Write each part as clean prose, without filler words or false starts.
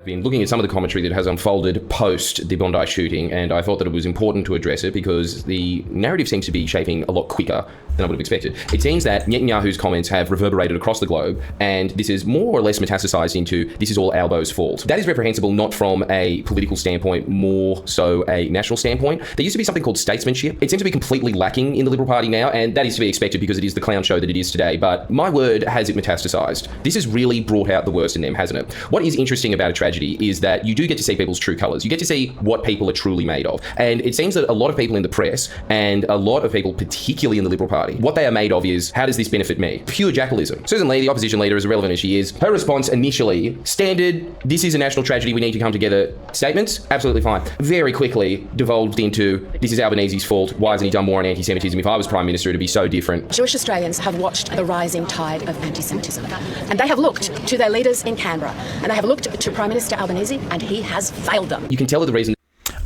Been looking at some of the commentary that has unfolded post the Bondi shooting, and I thought that it was important to address it because the narrative seems to be shaping a lot quicker than I would have expected. It seems that Netanyahu's comments have reverberated across the globe, and this is more or less metastasized into this is all Albo's fault. That is reprehensible not from a political standpoint, more so a national standpoint. There used to be something called statesmanship. It seems to be completely lacking in the Liberal Party now, and that is to be expected because it is the clown show that it is today. But my word, has it metastasized. This has really brought out the worst in them, hasn't it? What is interesting about a tragedy is that you do get to see people's true colors. You get to see what people are truly made of. And it seems that a lot of people in the press and a lot of people, particularly in the Liberal Party, what they are made of is, how does this benefit me? Pure jackalism. Susan Lee, the opposition leader, as irrelevant as she is, her response initially, standard, this is a national tragedy, we need to come together statements, absolutely fine. Very quickly devolved into, this is Albanese's fault, why hasn't he done more on anti-Semitism? If I was Prime Minister, it'd be so different. Jewish Australians have watched the rising tide of anti-Semitism, and they have looked to their leaders in Canberra, and they have looked to Prime Minister Albanese, and he has failed them. You can tell that the reason...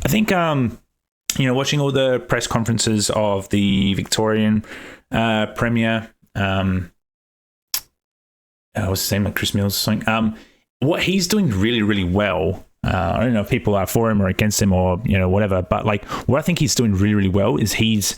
I think, watching all the press conferences of the Victorian Premier, what's his name, like Chris Mills or something, what he's doing really, really well, I don't know if people are for him or against him or, whatever, but like what I think he's doing really, really well is he's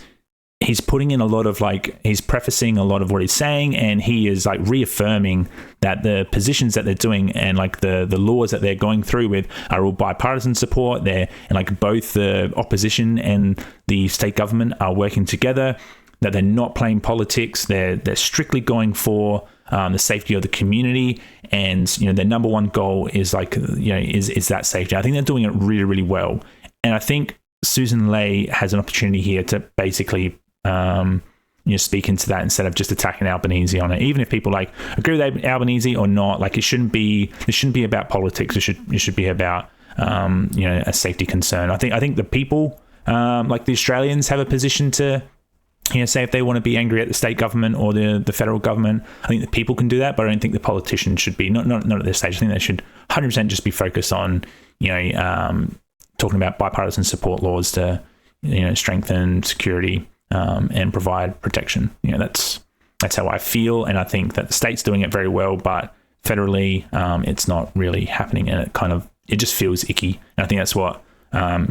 putting in a lot of he's prefacing a lot of what he's saying, and he is like reaffirming that the positions that they're doing and like the laws that they're going through with are all bipartisan support. And like both the opposition and the state government are working together, that they're not playing politics. They're strictly going for the safety of the community, and their number one goal is is that safety. I think they're doing it really, really well, and I think Susan Ley has an opportunity here to basically speak into that instead of just attacking Albanese on it. Even if people agree with Albanese or not, this shouldn't be about politics. It should be about a safety concern. I think the people, like the Australians, have a position to say if they want to be angry at the state government or the federal government. I think the people can do that, but I don't think the politicians should be. Not at this stage. I think they should 100% just be focused on talking about bipartisan support laws to strengthen security and provide protection. That's how I feel, and I think that the state's doing it very well, but federally it's not really happening, and it just feels icky, and I think that's what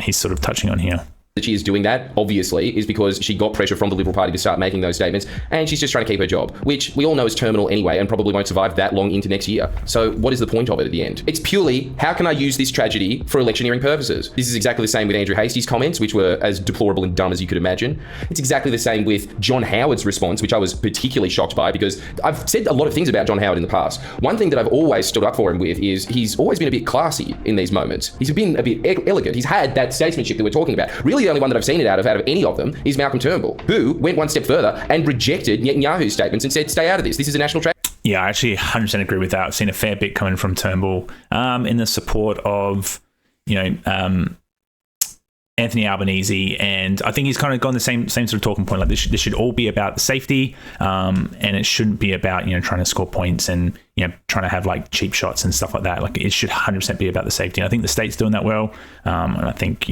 he's sort of touching on here. That she is doing that, obviously, is because she got pressure from the Liberal Party to start making those statements, and she's just trying to keep her job, which we all know is terminal anyway and probably won't survive that long into next year. So what is the point of it at the end? It's purely, how can I use this tragedy for electioneering purposes? This is exactly the same with Andrew Hastie's comments, which were as deplorable and dumb as you could imagine. It's exactly the same with John Howard's response, which I was particularly shocked by, because I've said a lot of things about John Howard in the past. One thing that I've always stood up for him with is he's always been a bit classy in these moments. He's been a bit elegant. He's had that statesmanship that we're talking about. Really, the only one that I've seen it out of any of them is Malcolm Turnbull, who went one step further and rejected Netanyahu's statements and said, stay out of this. This is a national tragedy. Yeah, I actually 100% agree with that. I've seen a fair bit coming from Turnbull in the support of, Anthony Albanese, and I think he's kind of gone the same sort of talking point. Like this should all be about the safety, and it shouldn't be about trying to score points and trying to have cheap shots and stuff like that. Like it should 100% be about the safety. And I think the state's doing that well, and I think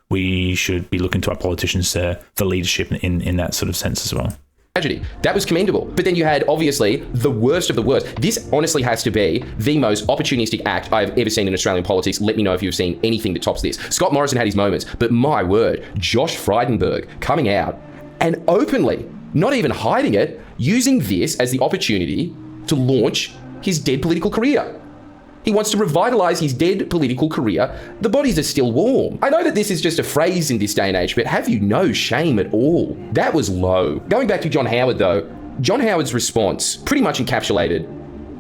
we should be looking to our politicians for leadership in that sort of sense as well. Tragedy. That was commendable. But then you had, obviously, the worst of the worst. This honestly has to be the most opportunistic act I've ever seen in Australian politics. Let me know if you've seen anything that tops this. Scott Morrison had his moments, but my word, Josh Frydenberg coming out and openly, not even hiding it, using this as the opportunity to launch his dead political career. He wants to revitalise his dead political career. The bodies are still warm. I know that this is just a phrase in this day and age, but have you no shame at all? That was low. Going back to John Howard though, John Howard's response pretty much encapsulated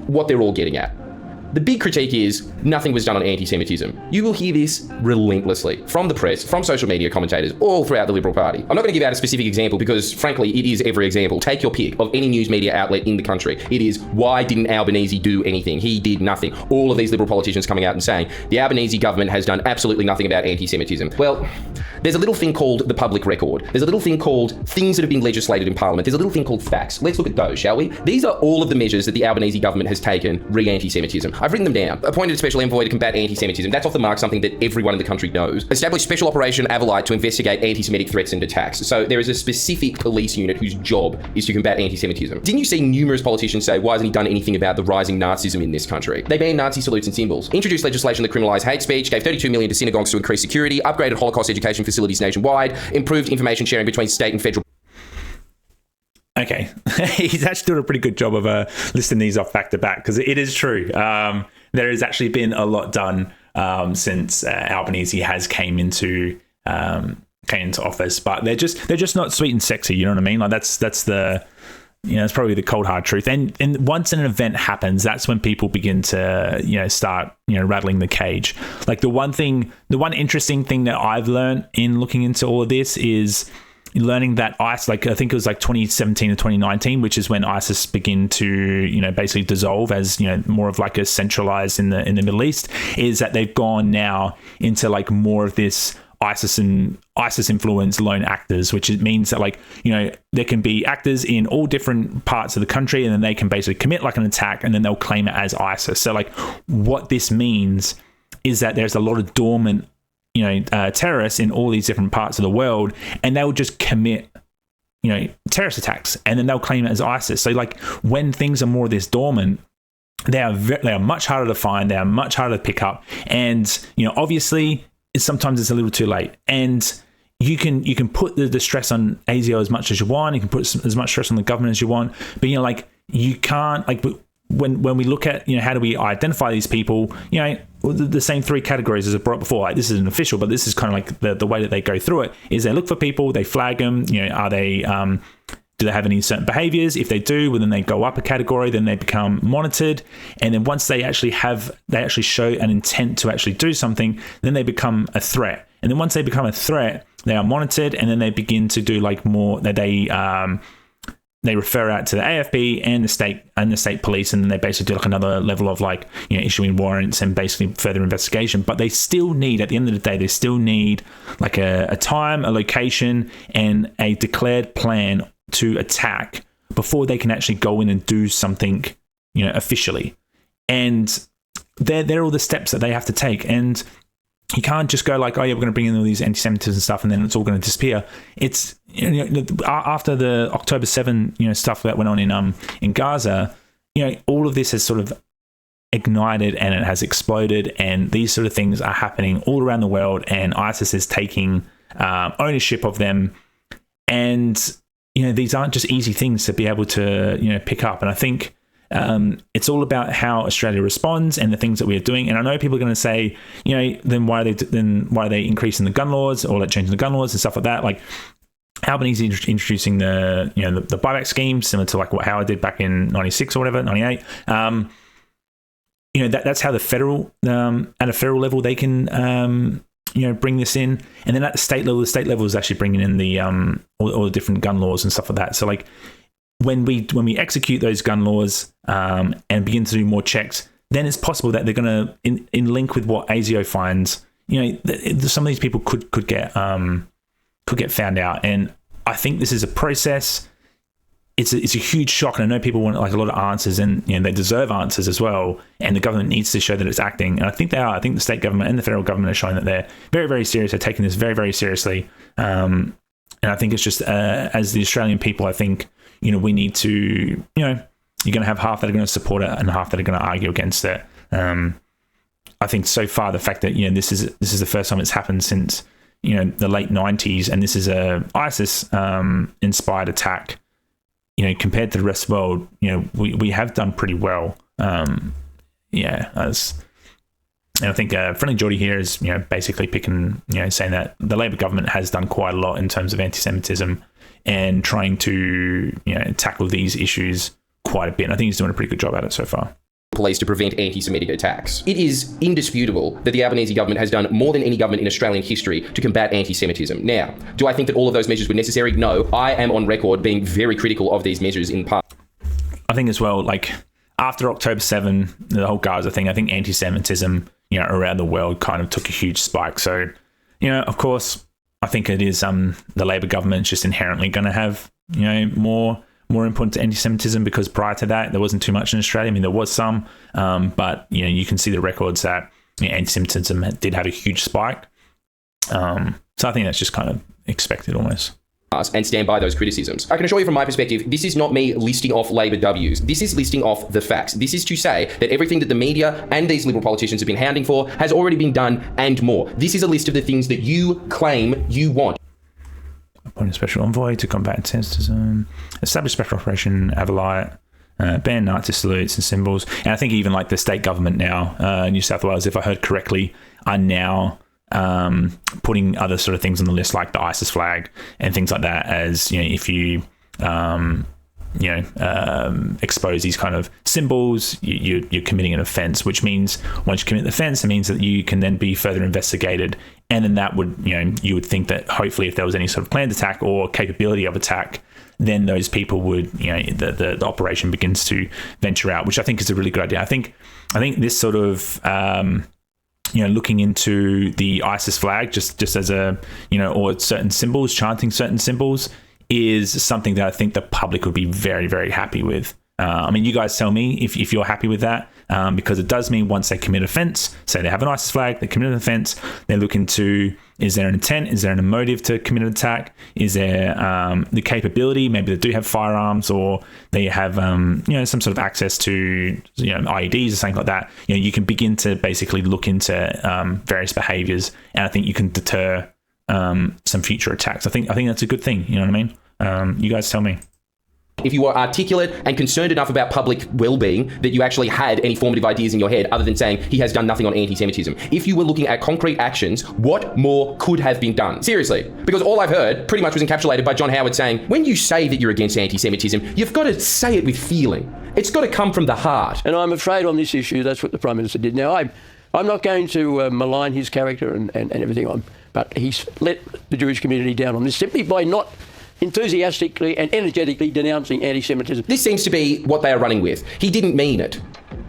what they're all getting at. The big critique is nothing was done on anti-Semitism. You will hear this relentlessly from the press, from social media commentators, all throughout the Liberal Party. I'm not going to give out a specific example because, frankly, it is every example. Take your pick of any news media outlet in the country. It is, why didn't Albanese do anything? He did nothing. All of these Liberal politicians coming out and saying, the Albanese government has done absolutely nothing about anti-Semitism. Well, there's a little thing called the public record. There's a little thing called things that have been legislated in Parliament. There's a little thing called facts. Let's look at those, shall we? These are all of the measures that the Albanese government has taken re-anti-Semitism. I've written them down. Appointed a special envoy to combat anti-Semitism. That's off the mark, something that everyone in the country knows. Established Special Operation Avalite to investigate anti-Semitic threats and attacks. So there is a specific police unit whose job is to combat anti-Semitism. Didn't you see numerous politicians say, why hasn't he done anything about the rising Nazism in this country? They banned Nazi salutes and symbols. Introduced legislation that criminalised hate speech, gave $32 million to synagogues to increase security, upgraded Holocaust education facilities nationwide, improved information sharing between state and federal. Okay, he's actually doing a pretty good job of listing these off back to back, because it is true. There has actually been a lot done since Albanese has came into office, but they're just not sweet and sexy. You know what I mean? Like that's the it's probably the cold hard truth. And once an event happens, that's when people begin to start rattling the cage. Like the one interesting thing that I've learned in looking into all of this is learning that ISIS, like I think it was like 2017 or 2019, which is when ISIS begin to basically dissolve as more of like a centralized in the Middle East, is that they've gone now into like more of this ISIS influenced lone actors, which it means that there can be actors in all different parts of the country, and then they can basically commit like an attack, and then they'll claim it as ISIS. So like what this means is that there's a lot of dormant terrorists in all these different parts of the world, and they'll just commit terrorist attacks, and then they'll claim it as ISIS. So like when things are more of this dormant, they are much harder to find, they are much harder to pick up, and obviously sometimes it's a little too late. And you can put the stress on ASIO as much as you want, you can put as much stress on the government as you want, but you can't, like when we look at how do we identify these people, the same three categories as I brought before. Like this isn't official, but this is kind of like the way that they go through it is they look for people, they flag them, are they do they have any certain behaviors? If they do, well, then they go up a category, then they become monitored. And then once they actually show an intent to actually do something, then they become a threat. And then once they become a threat, they are monitored, and then they begin to do like more that they refer out to the AFP and the state police, and then they basically do like another level of like issuing warrants and basically further investigation. But they still need, at the end of the day, they still need like a time, a location, and a declared plan to attack before they can actually go in and do something officially. And they're all the steps that they have to take. And you can't just go like, oh yeah, we're going to bring in all these anti-Semitism and stuff, and then it's all going to disappear. It's after the October 7 stuff that went on in Gaza, all of this has sort of ignited and it has exploded, and these sort of things are happening all around the world, and ISIS is taking ownership of them. And these aren't just easy things to be able to pick up. And I think it's all about how Australia responds and the things that we are doing. And I know people are going to say, then why are they increasing the gun laws or like changing the gun laws and stuff like that? Like Albanese introducing the buyback scheme, similar to like what Howard did back in 96 or whatever, 98. That's how the federal at a federal level they can bring this in, and then at the state level is actually bringing in the all the different gun laws and stuff like that. So like when we execute those gun laws and begin to do more checks, then it's possible that they're going to in link with what ASIO finds, some of these people could get found out. And I think this is a process. It's a huge shock, and I know people want like a lot of answers, and they deserve answers as well. And the government needs to show that it's acting, and I think they are. I think the state government and the federal government are showing that they're very, very serious. They're taking this very, very seriously. And I think it's just as the Australian people, I think we need to you're going to have half that are going to support it and half that are going to argue against it. I think so far the fact that this is the first time it's happened since the late 90s, and this is a ISIS inspired attack. Compared to the rest of the world, we have done pretty well. And I think Friendly Geordie here is, basically picking, saying that the Labor government has done quite a lot in terms of anti-Semitism and trying to, tackle these issues quite a bit. And I think he's doing a pretty good job at it so far. Police to prevent anti-Semitic attacks. It is indisputable that the Albanese government has done more than any government in Australian history to combat anti-Semitism. Now, do I think that all of those measures were necessary? No. I am on record being very critical of these measures in part. I think as well, like after October 7, the whole Gaza thing, I think anti-Semitism, around the world kind of took a huge spike. So, of course, I think it is the Labor government just inherently going to have, more more important to anti-Semitism, because prior to that, there wasn't too much in Australia. I mean, there was some, but you can see the records that anti-Semitism did have a huge spike. So I think that's just kind of expected almost. And stand by those criticisms. I can assure you from my perspective, this is not me listing off Labor W's. This is listing off the facts. This is to say that everything that the media and these Liberal politicians have been hounding for has already been done and more. This is a list of the things that you claim you want. Appoint a special envoy to combat anti-Semitism, establish special operation Avalite, ban Nazi salutes and symbols. And I think even like the state government now, New South Wales, if I heard correctly, are now putting other sort of things on the list, like the ISIS flag and things like that, as if you expose these kind of symbols, you're committing an offence, which means once you commit the offence, it means that you can then be further investigated, and then that would you would think that hopefully if there was any sort of planned attack or capability of attack, then those people would the operation begins to venture out, which I think is a really good idea. I think this sort of looking into the ISIS flag just as a, or certain symbols, chanting certain symbols, is something that I think the public would be very, very happy with. I mean, you guys tell me if you're happy with that, because it does mean once they commit offence, say they have an ISIS flag, they commit an offence, they look into, is there an intent? Is there a motive to commit an attack? Is there the capability? Maybe they do have firearms, or they have some sort of access to IEDs or something like that. You can begin to basically look into various behaviours, and I think you can deter some future attacks. I think that's a good thing. You know what I mean? You guys tell me. If you were articulate and concerned enough about public well-being that you actually had any formative ideas in your head other than saying he has done nothing on anti-Semitism. If you were looking at concrete actions, what more could have been done? Seriously. Because all I've heard pretty much was encapsulated by John Howard saying, when you say that you're against anti-Semitism, you've got to say it with feeling. It's got to come from the heart. And I'm afraid on this issue, that's what the Prime Minister did. Now, I'm not going to malign his character and everything on, but he's let the Jewish community down on this simply by not enthusiastically and energetically denouncing anti-Semitism. This seems to be what they are running with. He didn't mean it.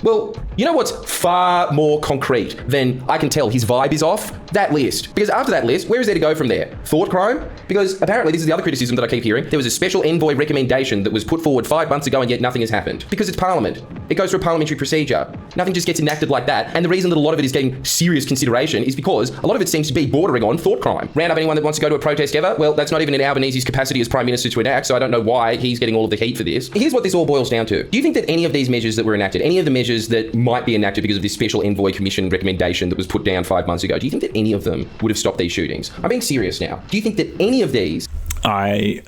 Well, you know what's far more concrete than I can tell his vibe is off? That list. Because after that list, where is there to go from there? Thought crime? Because apparently this is the other criticism that I keep hearing. There was a special envoy recommendation that was put forward 5 months ago and yet nothing has happened. Because it's Parliament. It goes through a parliamentary procedure. Nothing just gets enacted like that. And the reason that a lot of it is getting serious consideration is because a lot of it seems to be bordering on thought crime. Round up anyone that wants to go to a protest ever? Well, that's not even in Albanese's capacity as Prime Minister to enact, so I don't know why he's getting all of the heat for this. Here's what this all boils down to. Do you think that any of these measures that were enacted, any of the measures that might be enacted because of this special envoy commission recommendation that was put down 5 months ago, do you think that any of them would have stopped these shootings? I'm being serious now. Do you think that any of these... I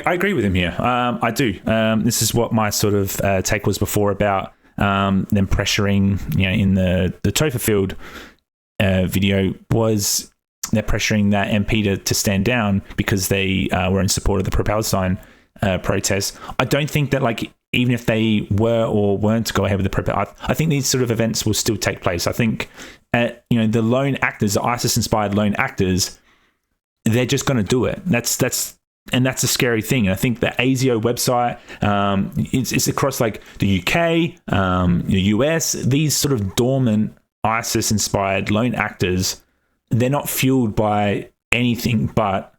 agree with him here. I do. This is what my sort of take was before about them pressuring, in the Topher Field video, was they're pressuring that MP to stand down because they were in support of the pro-Palestine protests. I don't think that, like, even if they were or weren't to go ahead with the protest, I think these sort of events will still take place. I think, the lone actors, the ISIS-inspired lone actors, they're just going to do it. That's a scary thing. And I think the ASIO website, it's across like the UK, the US, these sort of dormant ISIS-inspired lone actors, they're not fueled by anything but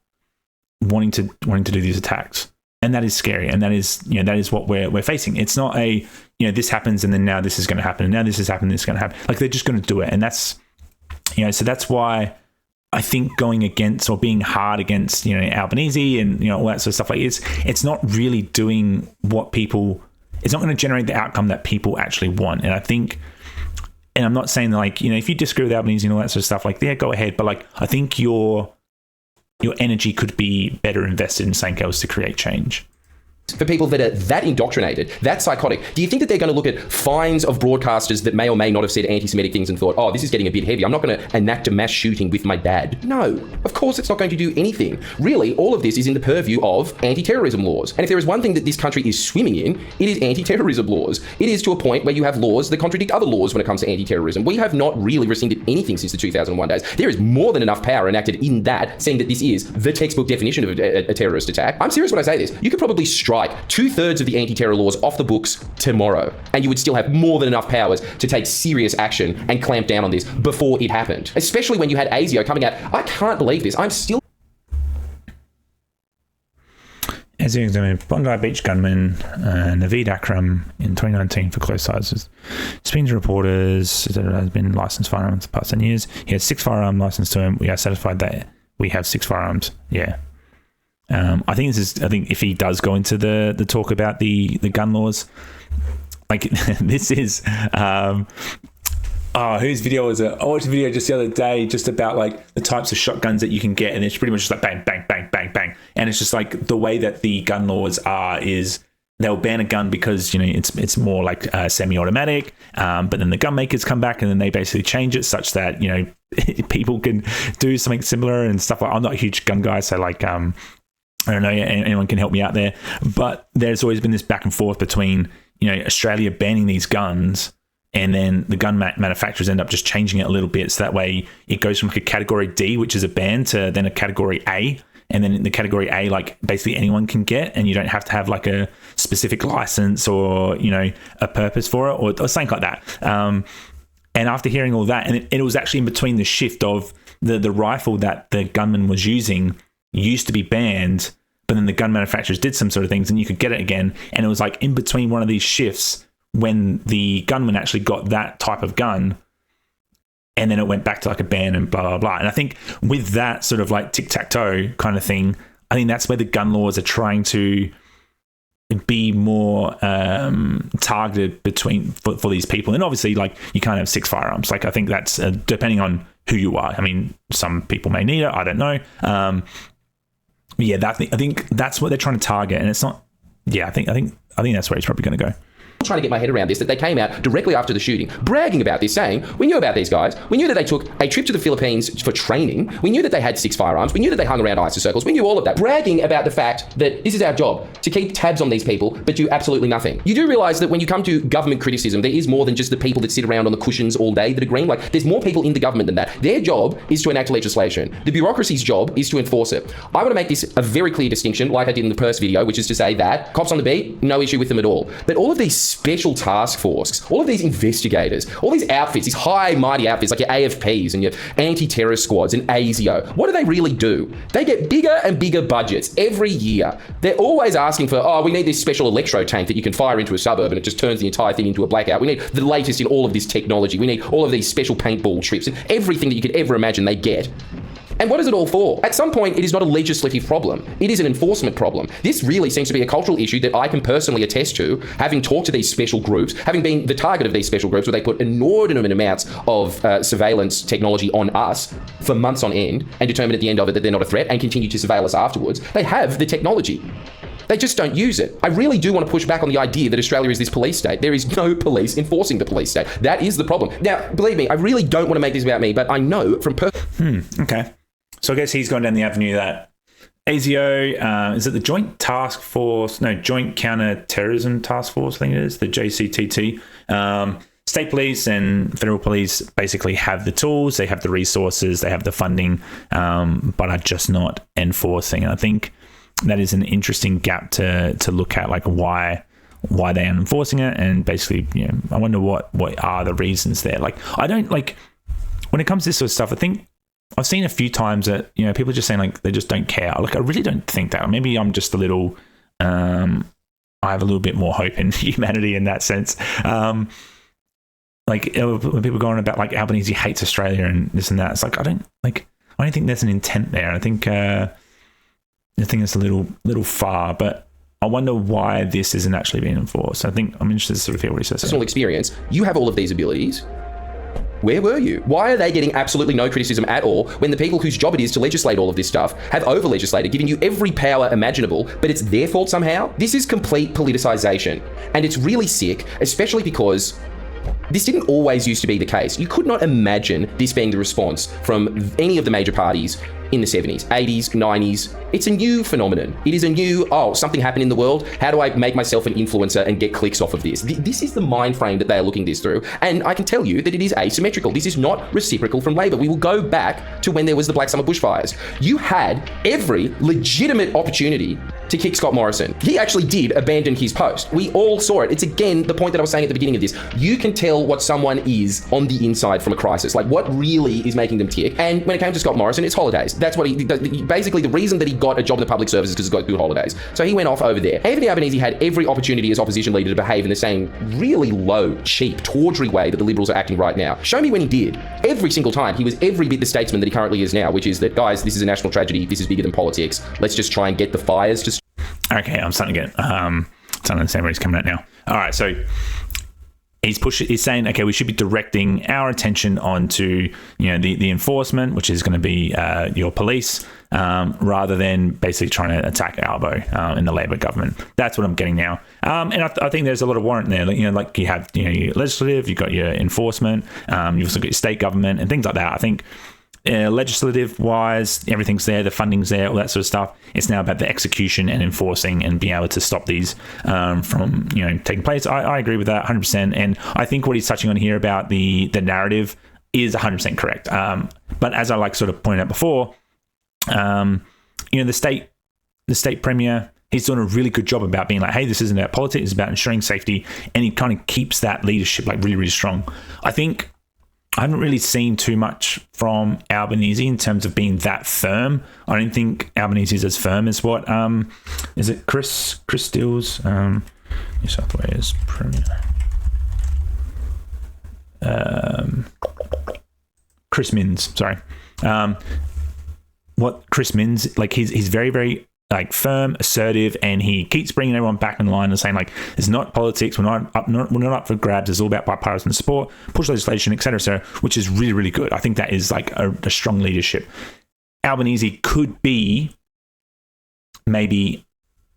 wanting to do these attacks. And that is scary. And that is what we're facing. It's not a, this happens and then now this is going to happen and now this has happened, this is going to happen. Like, they're just going to do it. And that's, so that's why I think going against or being hard against, Albanese and, all that sort of stuff, like it's not really doing what people, it's not going to generate the outcome that people actually want. And I think, and I'm not saying that, like, if you disagree with Albanese and all that sort of stuff, like, yeah, go ahead. But, like, I think your energy could be better invested in something else to create change. For people that are that indoctrinated, that psychotic, do you think that they're going to look at fines of broadcasters that may or may not have said anti-Semitic things and thought, oh, this is getting a bit heavy, I'm not going to enact a mass shooting with my dad? No, of course it's not going to do anything. Really, all of this is in the purview of anti-terrorism laws. And if there is one thing that this country is swimming in, it is anti-terrorism laws. It is to a point where you have laws that contradict other laws when it comes to anti-terrorism. We have not really rescinded anything since the 2001 days. There is more than enough power enacted in that, saying that this is the textbook definition of a terrorist attack. I'm serious when I say this. You could probably strike 2/3 of the anti-terror laws off the books tomorrow, and you would still have more than enough powers to take serious action and clamp down on this before it happened. Especially when you had ASIO coming out. I can't believe this. I'm still... ASIO examined Bondi Beach gunman Naveed Akram in 2019 for close sizes. Spins reporters has been licensed firearms for the past 10 years. He has 6 firearm license to him. We are satisfied that we have 6 firearms. Yeah. I think if he does go into the talk about the gun laws, like this is whose video was it? I watched a video just the other day just about like the types of shotguns that you can get, and it's pretty much just like bang, bang, bang, bang, bang. And it's just like the way that the gun laws are is they'll ban a gun because, you know, it's more like semi-automatic, but then the gun makers come back and then they basically change it such that, you know, people can do something similar and stuff. Like, I'm not a huge gun guy, so like I don't know, anyone can help me out there, but there's always been this back and forth between, you know, Australia banning these guns, and then the gun manufacturers end up just changing it a little bit. So that way it goes from like a category D, which is a ban, to then a category A. And then in the category A, like basically anyone can get, and you don't have to have like a specific license or, you know, a purpose for it or something like that. And after hearing all that, and it was actually in between the shift of the rifle that the gunman was using used to be banned, but then the gun manufacturers did some sort of things and you could get it again. And it was like in between one of these shifts when the gunman actually got that type of gun, and then it went back to like a ban and blah, blah, blah. And I think with that sort of like tic-tac-toe kind of thing, I think that's where the gun laws are trying to be more targeted for these people. And obviously, like, you can't have 6 firearms. Like, I think that's depending on who you are. I mean, some people may need it. I don't know. Yeah, I think that's what they're trying to target. And it's not, yeah, I think that's where it's probably going to go. Trying to get my head around this, that they came out directly after the shooting bragging about this, saying we knew about these guys, we knew that they took a trip to the Philippines for training, we knew that they had 6 firearms, we knew that they hung around ISIS circles, we knew all of that, bragging about the fact that this is our job, to keep tabs on these people but do absolutely nothing. You do realise that when you come to government criticism, there is more than just the people that sit around on the cushions all day that are green. Like, there's more people in the government than that. Their job is to enact legislation. The bureaucracy's job is to enforce it. I want to make this a very clear distinction, like I did in the Purse video, which is to say that cops on the beat, no issue with them at all. But all of these special task force, all of these investigators, all these outfits, these high, mighty outfits like your AFPs and your anti-terror squads and ASIO, what do they really do? They get bigger and bigger budgets every year. They're always asking for, we need this special electro tank that you can fire into a suburb and it just turns the entire thing into a blackout. We need the latest in all of this technology. We need all of these special paintball trips and everything that you could ever imagine they get. And what is it all for? At some point, it is not a legislative problem. It is an enforcement problem. This really seems to be a cultural issue that I can personally attest to, having talked to these special groups, having been the target of these special groups where they put inordinate amounts of surveillance technology on us for months on end and determine at the end of it that they're not a threat and continue to surveil us afterwards. They have the technology. They just don't use it. I really do want to push back on the idea that Australia is this police state. There is no police enforcing the police state. That is the problem. Now, believe me, I really don't want to make this about me, but I know from Okay. So I guess he's gone down the avenue that ASIO, is it the Joint Task Force? No, Joint Counter-Terrorism Task Force, I think it is, the JCTT. State police and federal police basically have the tools, they have the resources, they have the funding, but are just not enforcing. And I think that is an interesting gap to look at, like why they aren't enforcing it. And basically, you know, I wonder what are the reasons there. Like, I don't, like, when it comes to this sort of stuff, I think I've seen a few times that, you know, people are just saying like they just don't care. Like, I really don't think that. Maybe I'm just a little, I have a little bit more hope in humanity in that sense. Like, when people go on about like Albanese hates Australia and this and that, it's like I don't think there's an intent there. I think it's a little far, but I wonder why this isn't actually being enforced. I think I'm interested to sort of hear what he says. Personal experience. You have all of these abilities. Where were you? Why are they getting absolutely no criticism at all when the people whose job it is to legislate all of this stuff have over-legislated, giving you every power imaginable, but it's their fault somehow? This is complete politicization. And it's really sick, especially because this didn't always used to be the case. You could not imagine this being the response from any of the major parties in the 70s, 80s, 90s. It's a new phenomenon. It is a new, something happened in the world. How do I make myself an influencer and get clicks off of this? This is the mind frame that they are looking this through. And I can tell you that it is asymmetrical. This is not reciprocal from Labor. We will go back to when there was the Black Summer bushfires. You had every legitimate opportunity to kick Scott Morrison. He actually did abandon his post. We all saw it. It's again the point that I was saying at the beginning of this. You can tell what someone is on the inside from a crisis, like what really is making them tick. And when it came to Scott Morrison, it's holidays. That's what basically the reason that he got a job in the public service is because he's got good holidays. So he went off over there. Anthony Albanese had every opportunity as opposition leader to behave in the same really low, cheap, tawdry way that the Liberals are acting right now. Show me when he did. Every single time, he was every bit the statesman that he currently is now, which is that, guys, this is a national tragedy. This is bigger than politics. Let's just try and get the fires to... Okay, I'm starting to get... starting to understand where he's coming at now. All right, so... He's saying, okay, we should be directing our attention onto, the enforcement, which is going to be your police, rather than basically trying to attack Albo in the Labor government. That's what I'm getting now. And I think there's a lot of warrant there. Like you have, your legislative, you've got your enforcement, you've also got your state government and things like that. I think legislative wise, everything's there, the funding's there, all that sort of stuff. It's now about the execution and enforcing and being able to stop these from taking place. I agree with that 100%, and I think what he's touching on here about the narrative is 100% correct. But as I sort of pointed out before, the state premier, he's doing a really good job about being like, hey, this isn't about politics, it's about ensuring safety, and he kind of keeps that leadership really, really strong. I think I haven't really seen too much from Albanese in terms of being that firm. I don't think Albanese is as firm as what is it Chris Steele's New South Wales Premier. Chris Minns, sorry. What Chris Minns, he's very, very firm, assertive, and he keeps bringing everyone back in line and saying it's not politics, we're not up for grabs, it's all about bipartisan support, push legislation, etc., which is really, really good. I think that is a strong leadership. Albanese could be maybe,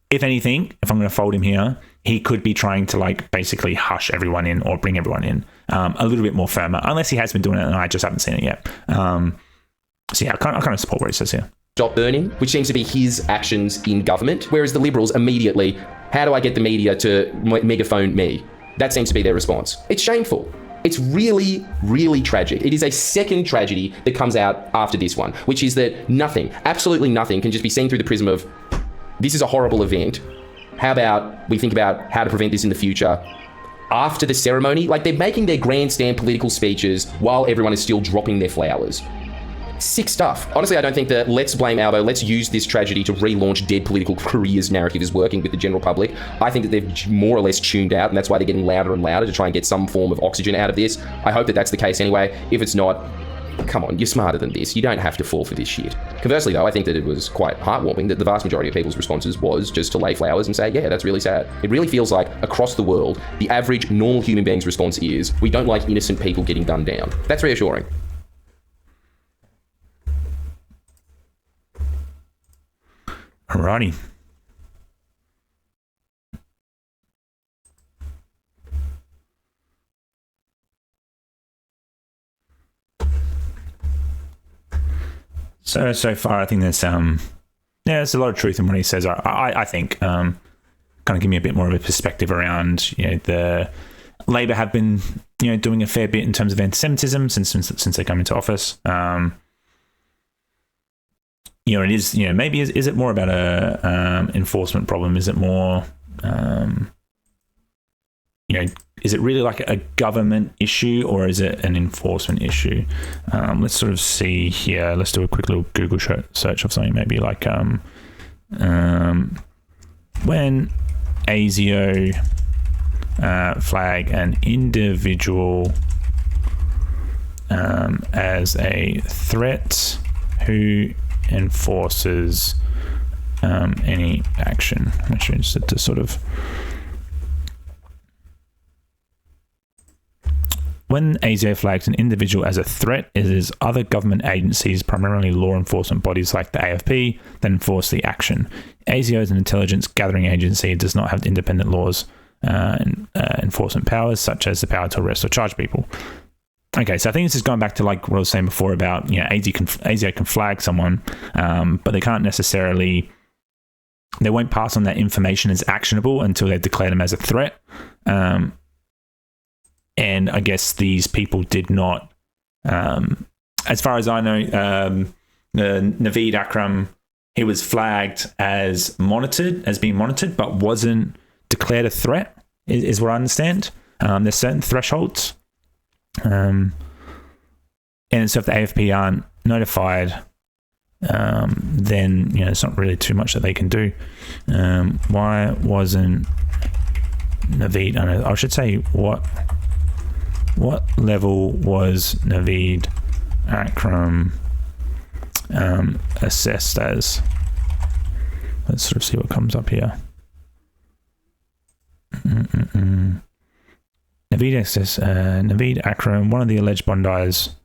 if anything, if I'm going to fold him here, he could be trying to basically hush everyone in or bring everyone in a little bit more firmer, unless he has been doing it and I just haven't seen it yet. So yeah, I kind of support what he says here. Stop earning, which seems to be his actions in government, whereas the Liberals immediately, how do I get the media to megaphone me? That seems to be their response. It's shameful. It's really, really tragic. It is a second tragedy that comes out after this one, which is that nothing, absolutely nothing, can just be seen through the prism of, this is a horrible event. How about we think about how to prevent this in the future? After the ceremony, they're making their grandstand political speeches while everyone is still dropping their flowers. Sick stuff. Honestly, I don't think that let's blame Albo, let's use this tragedy to relaunch dead political careers narrative is working with the general public. I think that they've more or less tuned out, and that's why they're getting louder and louder to try and get some form of oxygen out of this. I hope that that's the case anyway. If it's not, come on, you're smarter than this. You don't have to fall for this shit. Conversely, though, I think that it was quite heartwarming that the vast majority of people's responses was just to lay flowers and say, yeah, that's really sad. It really feels like across the world, the average normal human being's response is, we don't like innocent people getting gunned down. That's reassuring. Alrighty. So far, I think there's there's a lot of truth in what he says. I think kind of give me a bit more of a perspective around the Labor have been doing a fair bit in terms of anti-Semitism since they come into office. It is, maybe is it more about a enforcement problem? Is it more, is it really a government issue, or is it an enforcement issue? Let's sort of see here. Let's do a quick little Google search of something, maybe when ASIO flag an individual as a threat, who enforces any action. I'm actually interested to sort of, when ASIO flags an individual as a threat, it is other government agencies, primarily law enforcement bodies like the AFP, that enforce the action. ASIO is an intelligence gathering agency. It does not have independent laws and enforcement powers, such as the power to arrest or charge people. Okay, so I think this is going back to what I was saying before about, ASIO can flag someone, but they can't necessarily, they won't pass on that information as actionable until they've declared them as a threat. And I guess these people did not, as far as I know, Naveed Akram, he was flagged as being monitored, but wasn't declared a threat, is what I understand. There's certain thresholds. And so if the AFP aren't notified, then it's not really too much that they can do. Why wasn't Naveed? I should say what level was Naveed Akram assessed as? Let's sort of see what comes up here. Naveed Akram, one of the alleged Bondi's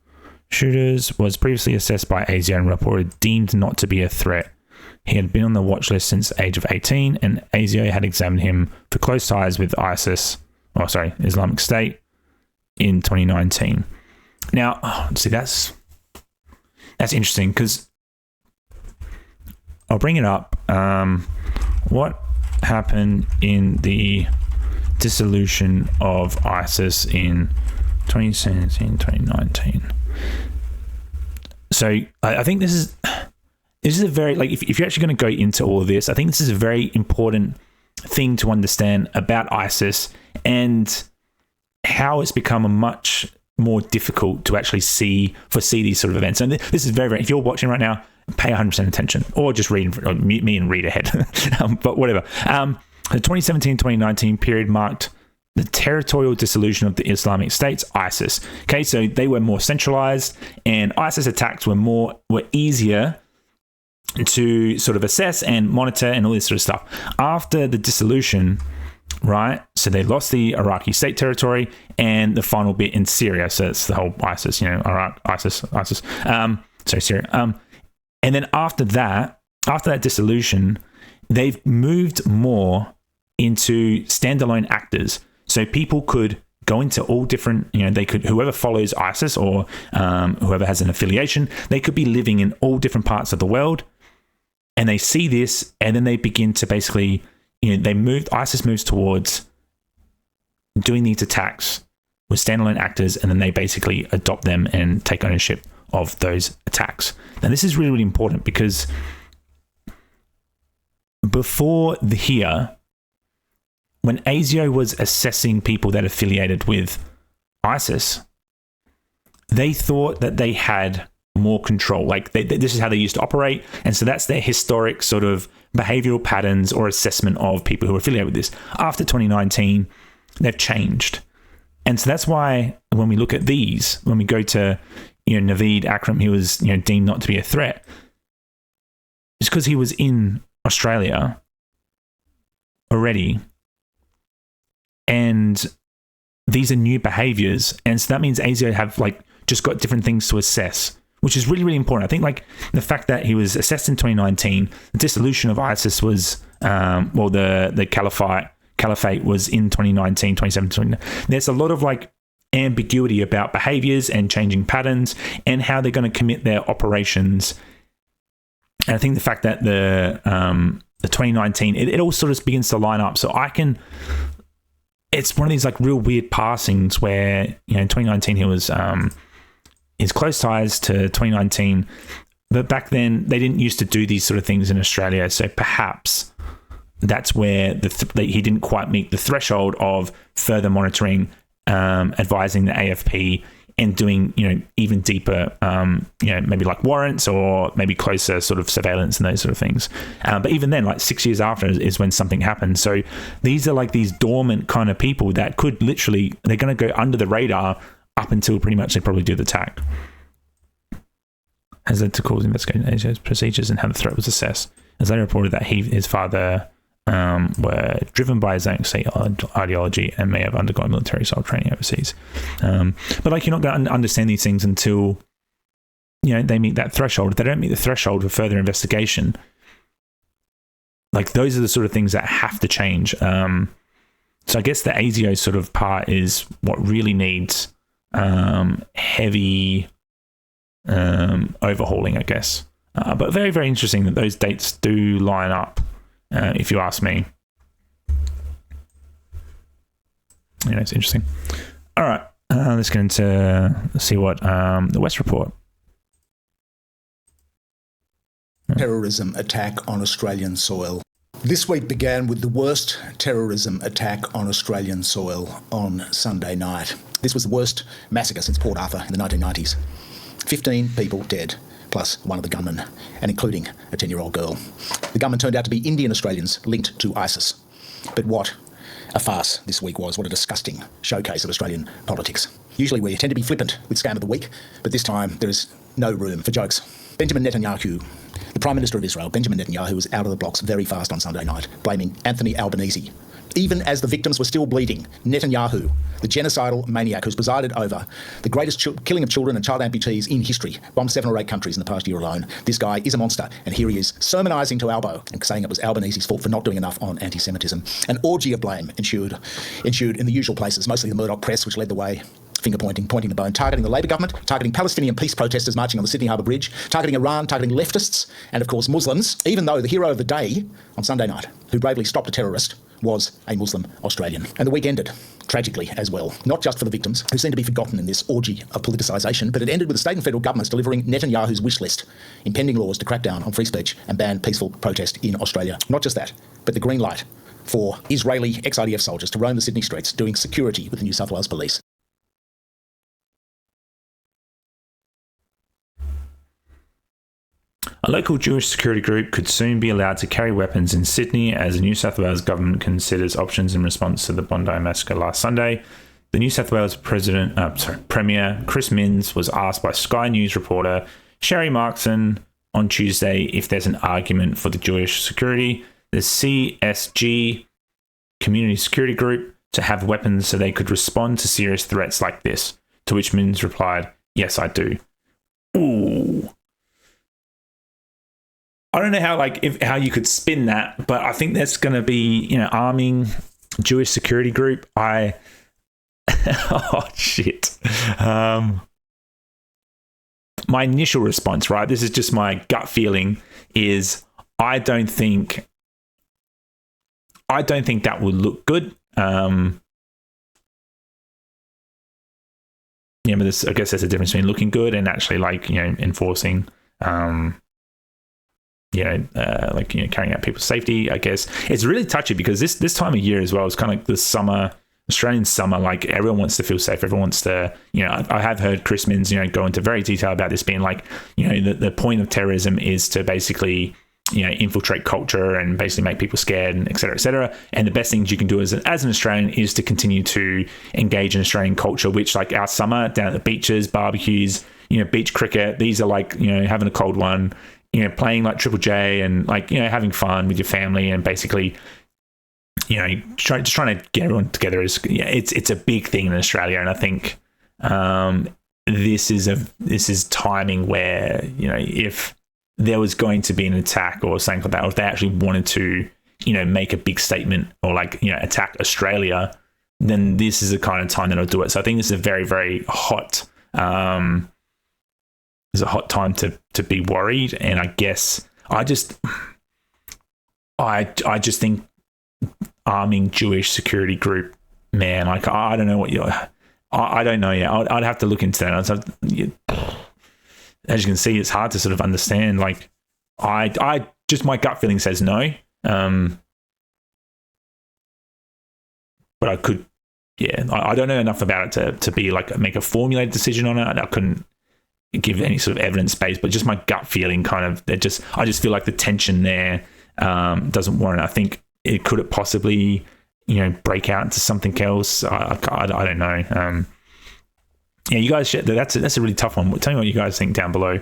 shooters, was previously assessed by ASIO and reported deemed not to be a threat. He had been on the watch list since the age of 18, and ASIO had examined him for close ties with Islamic State in 2019. Now, see, that's interesting, because I'll bring it up. What happened in the dissolution of ISIS in 2017, 2019? So I think this is a very, like, if you're actually going to go into all of this, I think this is a very important thing to understand about ISIS and how it's become a much more difficult to actually foresee these sort of events. And this is very, very, if you're watching right now, pay 100% attention, or just read, or mute me and read ahead. But whatever. The 2017-2019 period marked the territorial dissolution of the Islamic State's ISIS. Okay, so they were more centralized, and ISIS attacks were easier to sort of assess and monitor and all this sort of stuff. After the dissolution, right, so they lost the Iraqi state territory and the final bit in Syria. So it's the whole ISIS, Iraq, ISIS. Syria. And then after that dissolution, they've moved more into standalone actors. So people could go into all different, they could, whoever follows ISIS or whoever has an affiliation, they could be living in all different parts of the world, and they see this, and then they begin to basically, ISIS moves towards doing these attacks with standalone actors, and then they basically adopt them and take ownership of those attacks. Now, this is really, really important, because before here, when ASIO was assessing people that affiliated with ISIS, they thought that they had more control. Like, this is how they used to operate. And so that's their historic sort of behavioral patterns or assessment of people who are affiliated with this. After 2019, they've changed. And so that's why when we look at these, when we go to, Naveed Akram, he was, deemed not to be a threat. It's because he was in Australia already. And these are new behaviors. And so that means ASIO have just got different things to assess, which is really, really important. I think the fact that he was assessed in 2019, the dissolution of ISIS was, the caliphate was in 2019, 2017. There's a lot of ambiguity about behaviors and changing patterns and how they're going to commit their operations. And I think the fact that the 2019, it all sort of begins to line up. So it's one of these real weird passings where, in 2019 he was, his close ties to 2019, but back then they didn't used to do these sort of things in Australia. So perhaps that's where he didn't quite meet the threshold of further monitoring, advising the AFP, and doing, even deeper, maybe warrants or maybe closer sort of surveillance and those sort of things. But even then, 6 years after is when something happened. So these are these dormant kind of people that could literally, they're going to go under the radar up until pretty much they probably do the attack. Has led to calls investigating ASIO's procedures and how the threat was assessed. As they reported that his father were driven by Islamic State ideology and may have undergone military-style training overseas. But you're not going to understand these things until they meet that threshold. If they don't meet the threshold for further investigation, those are the sort of things that have to change. So I guess the ASIO sort of part is what really needs heavy overhauling, I guess. But very, very interesting that those dates do line up. If you ask me. It's interesting. All right, let's get into see what the West report. Terrorism attack on Australian soil. This week began with the worst terrorism attack on Australian soil on Sunday night. This was the worst massacre since Port Arthur in the 1990s. 15 people dead. plus one of the gunmen, and including a 10-year-old girl. The gunmen turned out to be Indian Australians linked to ISIS. But what a farce this week was. What a disgusting showcase of Australian politics. Usually we tend to be flippant with Scam of the Week, but this time there is no room for jokes. Benjamin Netanyahu, the Prime Minister of Israel, Benjamin Netanyahu, was out of the blocks very fast on Sunday night, blaming Anthony Albanese. Even as the victims were still bleeding, Netanyahu, the genocidal maniac who's presided over the greatest killing of children and child amputees in history, bombed 7 or 8 countries in the past year alone. This guy is a monster, and here he is sermonising to Albo and saying it was Albanese's fault for not doing enough on anti-Semitism. An orgy of blame ensued in the usual places, mostly the Murdoch press, which led the way, finger-pointing, pointing the bone, targeting the Labor government, targeting Palestinian peace protesters marching on the Sydney Harbour Bridge, targeting Iran, targeting leftists, and of course Muslims, even though the hero of the day on Sunday night, who bravely stopped a terrorist, was a Muslim Australian. And the week ended, tragically as well, not just for the victims, who seem to be forgotten in this orgy of politicisation, but it ended with the state and federal governments delivering Netanyahu's wish list, impending laws to crack down on free speech and ban peaceful protest in Australia. Not just that, but the green light for Israeli ex-IDF soldiers to roam the Sydney streets doing security with the New South Wales Police. A local Jewish security group could soon be allowed to carry weapons in Sydney as the New South Wales government considers options in response to the Bondi massacre last Sunday. The New South Wales Premier Chris Minns was asked by Sky News reporter Sherry Markson on Tuesday if there's an argument for the Jewish security, the CSG community security group, to have weapons so they could respond to serious threats like this. To which Minns replied, "Yes, I do." Ooh. I don't know how you could spin that, but I think that's going to be, arming Jewish security group. Oh shit. My initial response, right? This is just my gut feeling, is I don't think that would look good. But I guess there's a difference between looking good and actually enforcing. Carrying out people's safety. I guess it's really touchy because this time of year as well is kind of like the summer, Australian summer. Like everyone wants to feel safe. Everyone wants to, I have heard Chris Minns, go into very detail about this being like, the point of terrorism is to basically, infiltrate culture and basically make people scared and et cetera, et cetera. And the best things you can do as an Australian is to continue to engage in Australian culture, which like our summer down at the beaches, barbecues, beach cricket. These are like, having a cold one, playing like Triple J and like, having fun with your family and basically, trying to get everyone together it's a big thing in Australia. And I think this is timing where, if there was going to be an attack or something like that, or if they actually wanted to, make a big statement or attack Australia, then this is the kind of time that I'll do it. So I think this is a very, very hot, it's a hot time to be worried, and I guess I just think arming Jewish security group, man, like I don't know I don't know yet. I'd have to look into that. As you can see, it's hard to sort of understand. Like I just my gut feeling says no, but I could, I don't know enough about it to be like make a formulated decision on it. I couldn't give any sort of evidence base, but just my gut feeling kind of, I just feel like the tension there doesn't warrant. I think it could possibly, break out into something else. I don't know. You guys, that's a really tough one. Tell me what you guys think down below.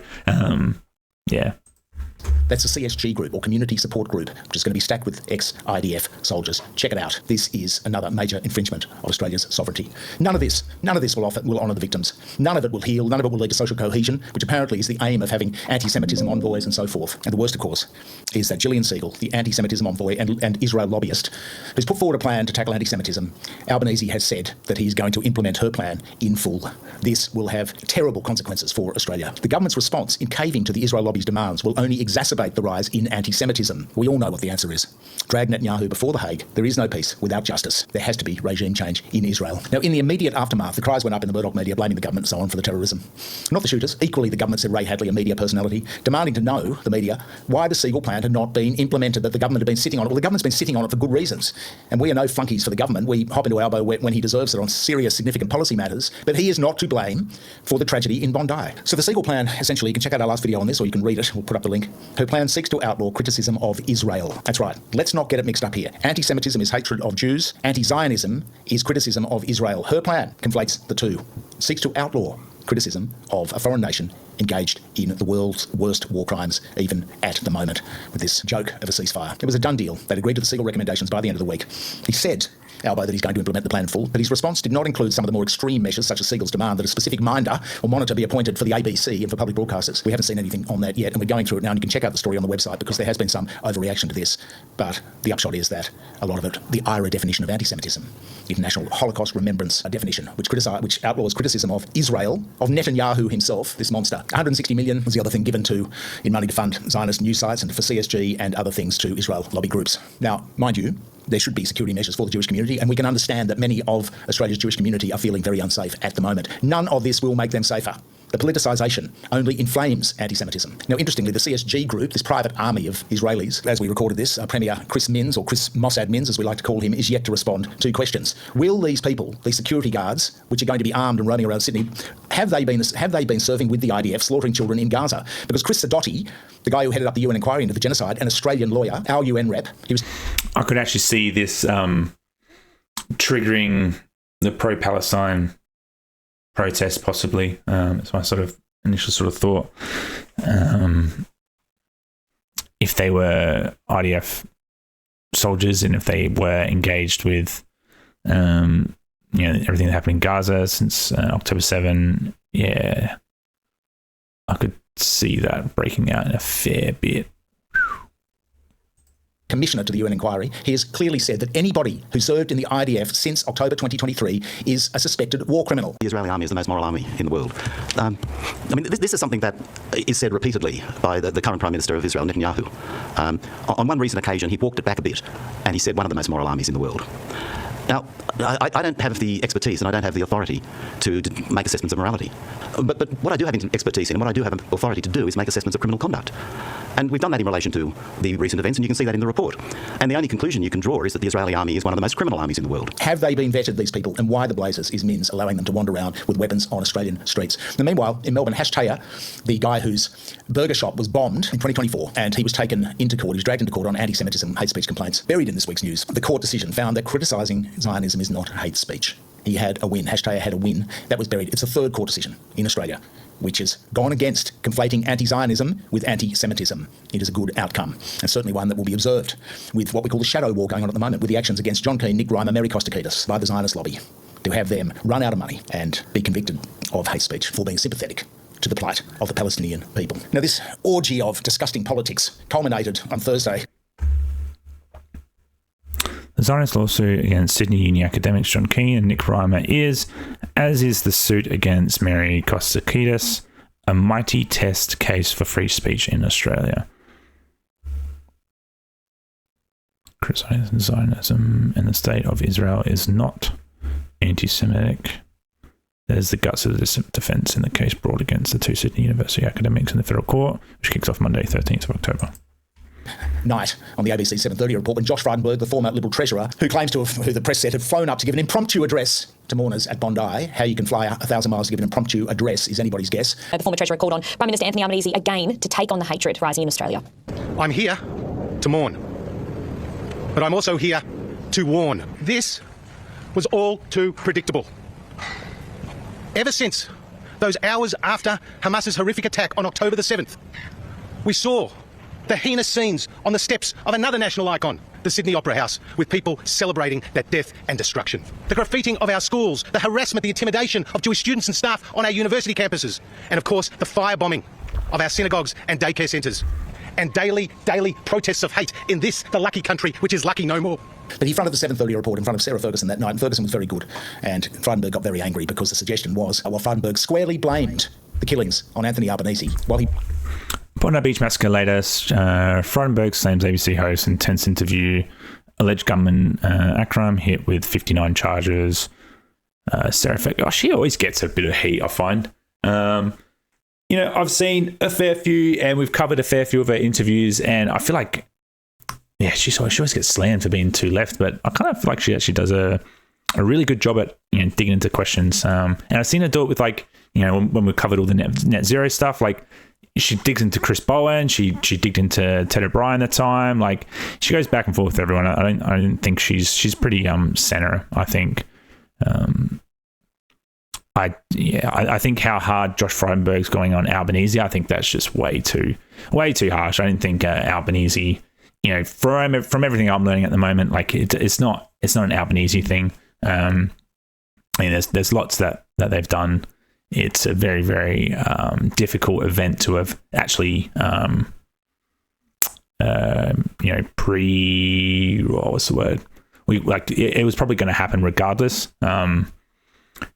That's a CSG group, or Community Support Group, which is going to be stacked with ex-IDF soldiers. Check it out. This is another major infringement of Australia's sovereignty. None of this will honour the victims. None of it will heal. None of it will lead to social cohesion, which apparently is the aim of having anti-Semitism envoys and so forth. And the worst, of course, is that Gillian Siegel, the anti-Semitism envoy and Israel lobbyist, who's put forward a plan to tackle anti-Semitism. Albanese has said that he's going to implement her plan in full. This will have terrible consequences for Australia. The government's response in caving to the Israel lobby's demands will only exacerbate exacerbate the rise in anti-Semitism? We all know what the answer is. Drag Netanyahu before The Hague. There is no peace without justice. There has to be regime change in Israel. Now, in the immediate aftermath, the cries went up in the Murdoch media blaming the government and so on for the terrorism. Not the shooters. Equally, the government said Ray Hadley, a media personality, demanding to know, the media, why the Siegel plan had not been implemented, that the government had been sitting on it. Well, the government's been sitting on it for good reasons. And we are no flunkies for the government. We hop into Albo when he deserves it on serious, significant policy matters. But he is not to blame for the tragedy in Bondi. So the Siegel plan, essentially, you can check out our last video on this, or you can read it. We'll put up the link. Her plan seeks to outlaw criticism of Israel. That's right. Let's not get it mixed up here. Anti-Semitism is hatred of Jews. Anti-Zionism is criticism of Israel. Her plan conflates the two. Seeks to outlaw criticism of a foreign nation engaged in the world's worst war crimes, even at the moment, with this joke of a ceasefire. It was a done deal. They'd agreed to the Siegel recommendations by the end of the week. He said, Albo, that he's going to implement the plan in full, but his response did not include some of the more extreme measures, such as Siegel's demand that a specific minder or monitor be appointed for the ABC and for public broadcasters. We haven't seen anything on that yet, and we're going through it now, and you can check out the story on the website because there has been some overreaction to this. But the upshot is that a lot of it, the IRA definition of anti-Semitism, International Holocaust Remembrance definition, which outlaws criticism of Israel, of Netanyahu himself, this monster. 160 million was the other thing given to in money to fund Zionist news sites and for CSG and other things to Israel lobby groups. Now, mind you, there should be security measures for the Jewish community, and we can understand that many of Australia's Jewish community are feeling very unsafe at the moment. None of this will make them safer. The politicisation only inflames anti-Semitism. Now, interestingly, the CSG group, this private army of Israelis, as we recorded this, Premier Chris Minns, or Chris Mossad Minns, as we like to call him, is yet to respond to questions. Will these people, these security guards, which are going to be armed and roaming around Sydney, have they been serving with the IDF, slaughtering children in Gaza? Because Chris Sidoti, the guy who headed up the UN inquiry into the genocide, an Australian lawyer, our UN rep, he was... I could actually see this triggering the pro-Palestine protest, possibly. It's my sort of initial sort of thought. If they were IDF soldiers and if they were engaged with, everything that happened in Gaza since October 7, yeah, I could see that breaking out in a fair bit. Commissioner to the UN inquiry, he has clearly said that anybody who served in the IDF since October 2023 is a suspected war criminal. The Israeli army is the most moral army in the world. This is something that is said repeatedly by the current Prime Minister of Israel, Netanyahu. On one recent occasion, he walked it back a bit, and he said one of the most moral armies in the world. Now, I don't have the expertise and I don't have the authority to make assessments of morality. But what I do have expertise in and what I do have authority to do is make assessments of criminal conduct. And we've done that in relation to the recent events, and you can see that in the report. And the only conclusion you can draw is that the Israeli army is one of the most criminal armies in the world. Have they been vetted, these people, and why the blazes is Minns allowing them to wander around with weapons on Australian streets? Now, meanwhile, in Melbourne, Hash Taylor, the guy whose burger shop was bombed in 2024, and he was taken into court, he was dragged into court on anti-Semitism hate speech complaints. Buried in this week's news, the court decision found that criticising Zionism is not hate speech. He had a win. Hash Taylor had a win. That was buried. It's the third court decision in Australia which has gone against conflating anti-Zionism with anti-Semitism. It is a good outcome, and certainly one that will be observed with what we call the shadow war going on at the moment, with the actions against John Keane, Nick Reimer, Mary Kostakidis by the Zionist lobby, to have them run out of money and be convicted of hate speech for being sympathetic to the plight of the Palestinian people. Now, this orgy of disgusting politics culminated on Thursday. The Zionist lawsuit against Sydney Uni academics John Keane and Nick Reimer is, as is the suit against Mary Kostakidis, a mighty test case for free speech in Australia. Criticizing Zionism and the state of Israel is not anti-Semitic. There's the guts of the defence in the case brought against the two Sydney University academics in the federal court, which kicks off Monday, 13th of October. Night on the ABC 7:30 report when Josh Frydenberg, the former Liberal Treasurer, who claims to have, who the press said had flown up to give an impromptu address to mourners at Bondi. How you can fly 1,000 miles to give an impromptu address is anybody's guess. The former Treasurer called on Prime Minister Anthony Albanese again to take on the hatred rising in Australia. I'm here to mourn, but I'm also here to warn. This was all too predictable. Ever since those hours after Hamas's horrific attack on October the 7th, we saw the heinous scenes on the steps of another national icon, the Sydney Opera House, with people celebrating that death and destruction. The graffiting of our schools, the harassment, the intimidation of Jewish students and staff on our university campuses, and of course the firebombing of our synagogues and daycare centres, and daily protests of hate in this, the lucky country, which is lucky no more. But he fronted the 7:30 report in front of Sarah Ferguson that night, and Ferguson was very good, and Frydenberg got very angry because the suggestion was, while Frydenberg squarely blamed the killings on Anthony Albanese, while he... Bondi Beach massacre latest. Frydenberg claims ABC host intense interview. Alleged gunman Akram hit with 59 charges. Sarah Feck, she always gets a bit of heat, I find. I've seen a fair few, and we've covered a fair few of her interviews, and I feel like, she always gets slammed for being too left, but I kind of feel like she actually does a really good job at digging into questions. And I've seen her do it with when we covered all the net zero stuff, she digs into Chris Bowen, she digged into Ted O'Brien at the time. She goes back and forth with everyone. I don't think she's pretty center, I think. I think how hard Josh Frydenberg's going on Albanese, I think that's just way too harsh. I didn't think Albanese, from everything I'm learning at the moment, it's not an Albanese thing. There's lots that they've done. It's a very, very difficult event to have actually, what's the word? It was probably going to happen regardless,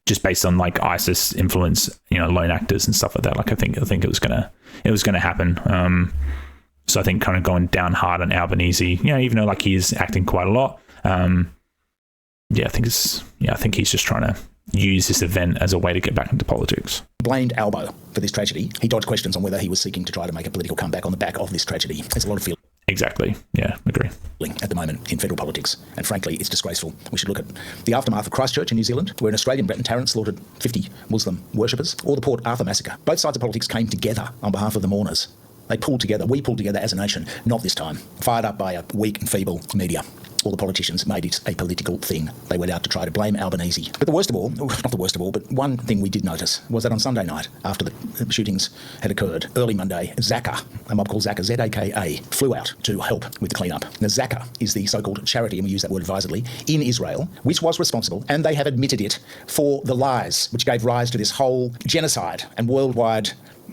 just based on ISIS influence, lone actors and stuff like that. I think it was gonna happen. So I think kind of going down hard on Albanese, even though he is acting quite a lot. I think he's just trying to use this event as a way to get back into politics. Blamed Albo for this tragedy. He dodged questions on whether he was seeking to try to make a political comeback on the back of this tragedy. There's a lot of feeling. Exactly. Yeah, agree. At the moment in federal politics, and frankly, it's disgraceful. We should look at the aftermath of Christchurch in New Zealand, where an Australian Breton Tarrant slaughtered 50 Muslim worshippers, or the Port Arthur massacre. Both sides of politics came together on behalf of the mourners. They pulled together. We pulled together as a nation. Not this time. Fired up by a weak and feeble media. All the politicians made it a political thing. They went out to try to blame Albanese. But the worst of all, not the worst of all, but one thing we did notice was that on Sunday night, after the shootings had occurred, early Monday, Zaka, a mob called Zaka, Z-A-K-A, flew out to help with the cleanup. Now, Zaka is the so-called charity, and we use that word advisedly, in Israel, which was responsible, and they have admitted it, for the lies which gave rise to this whole genocide and worldwide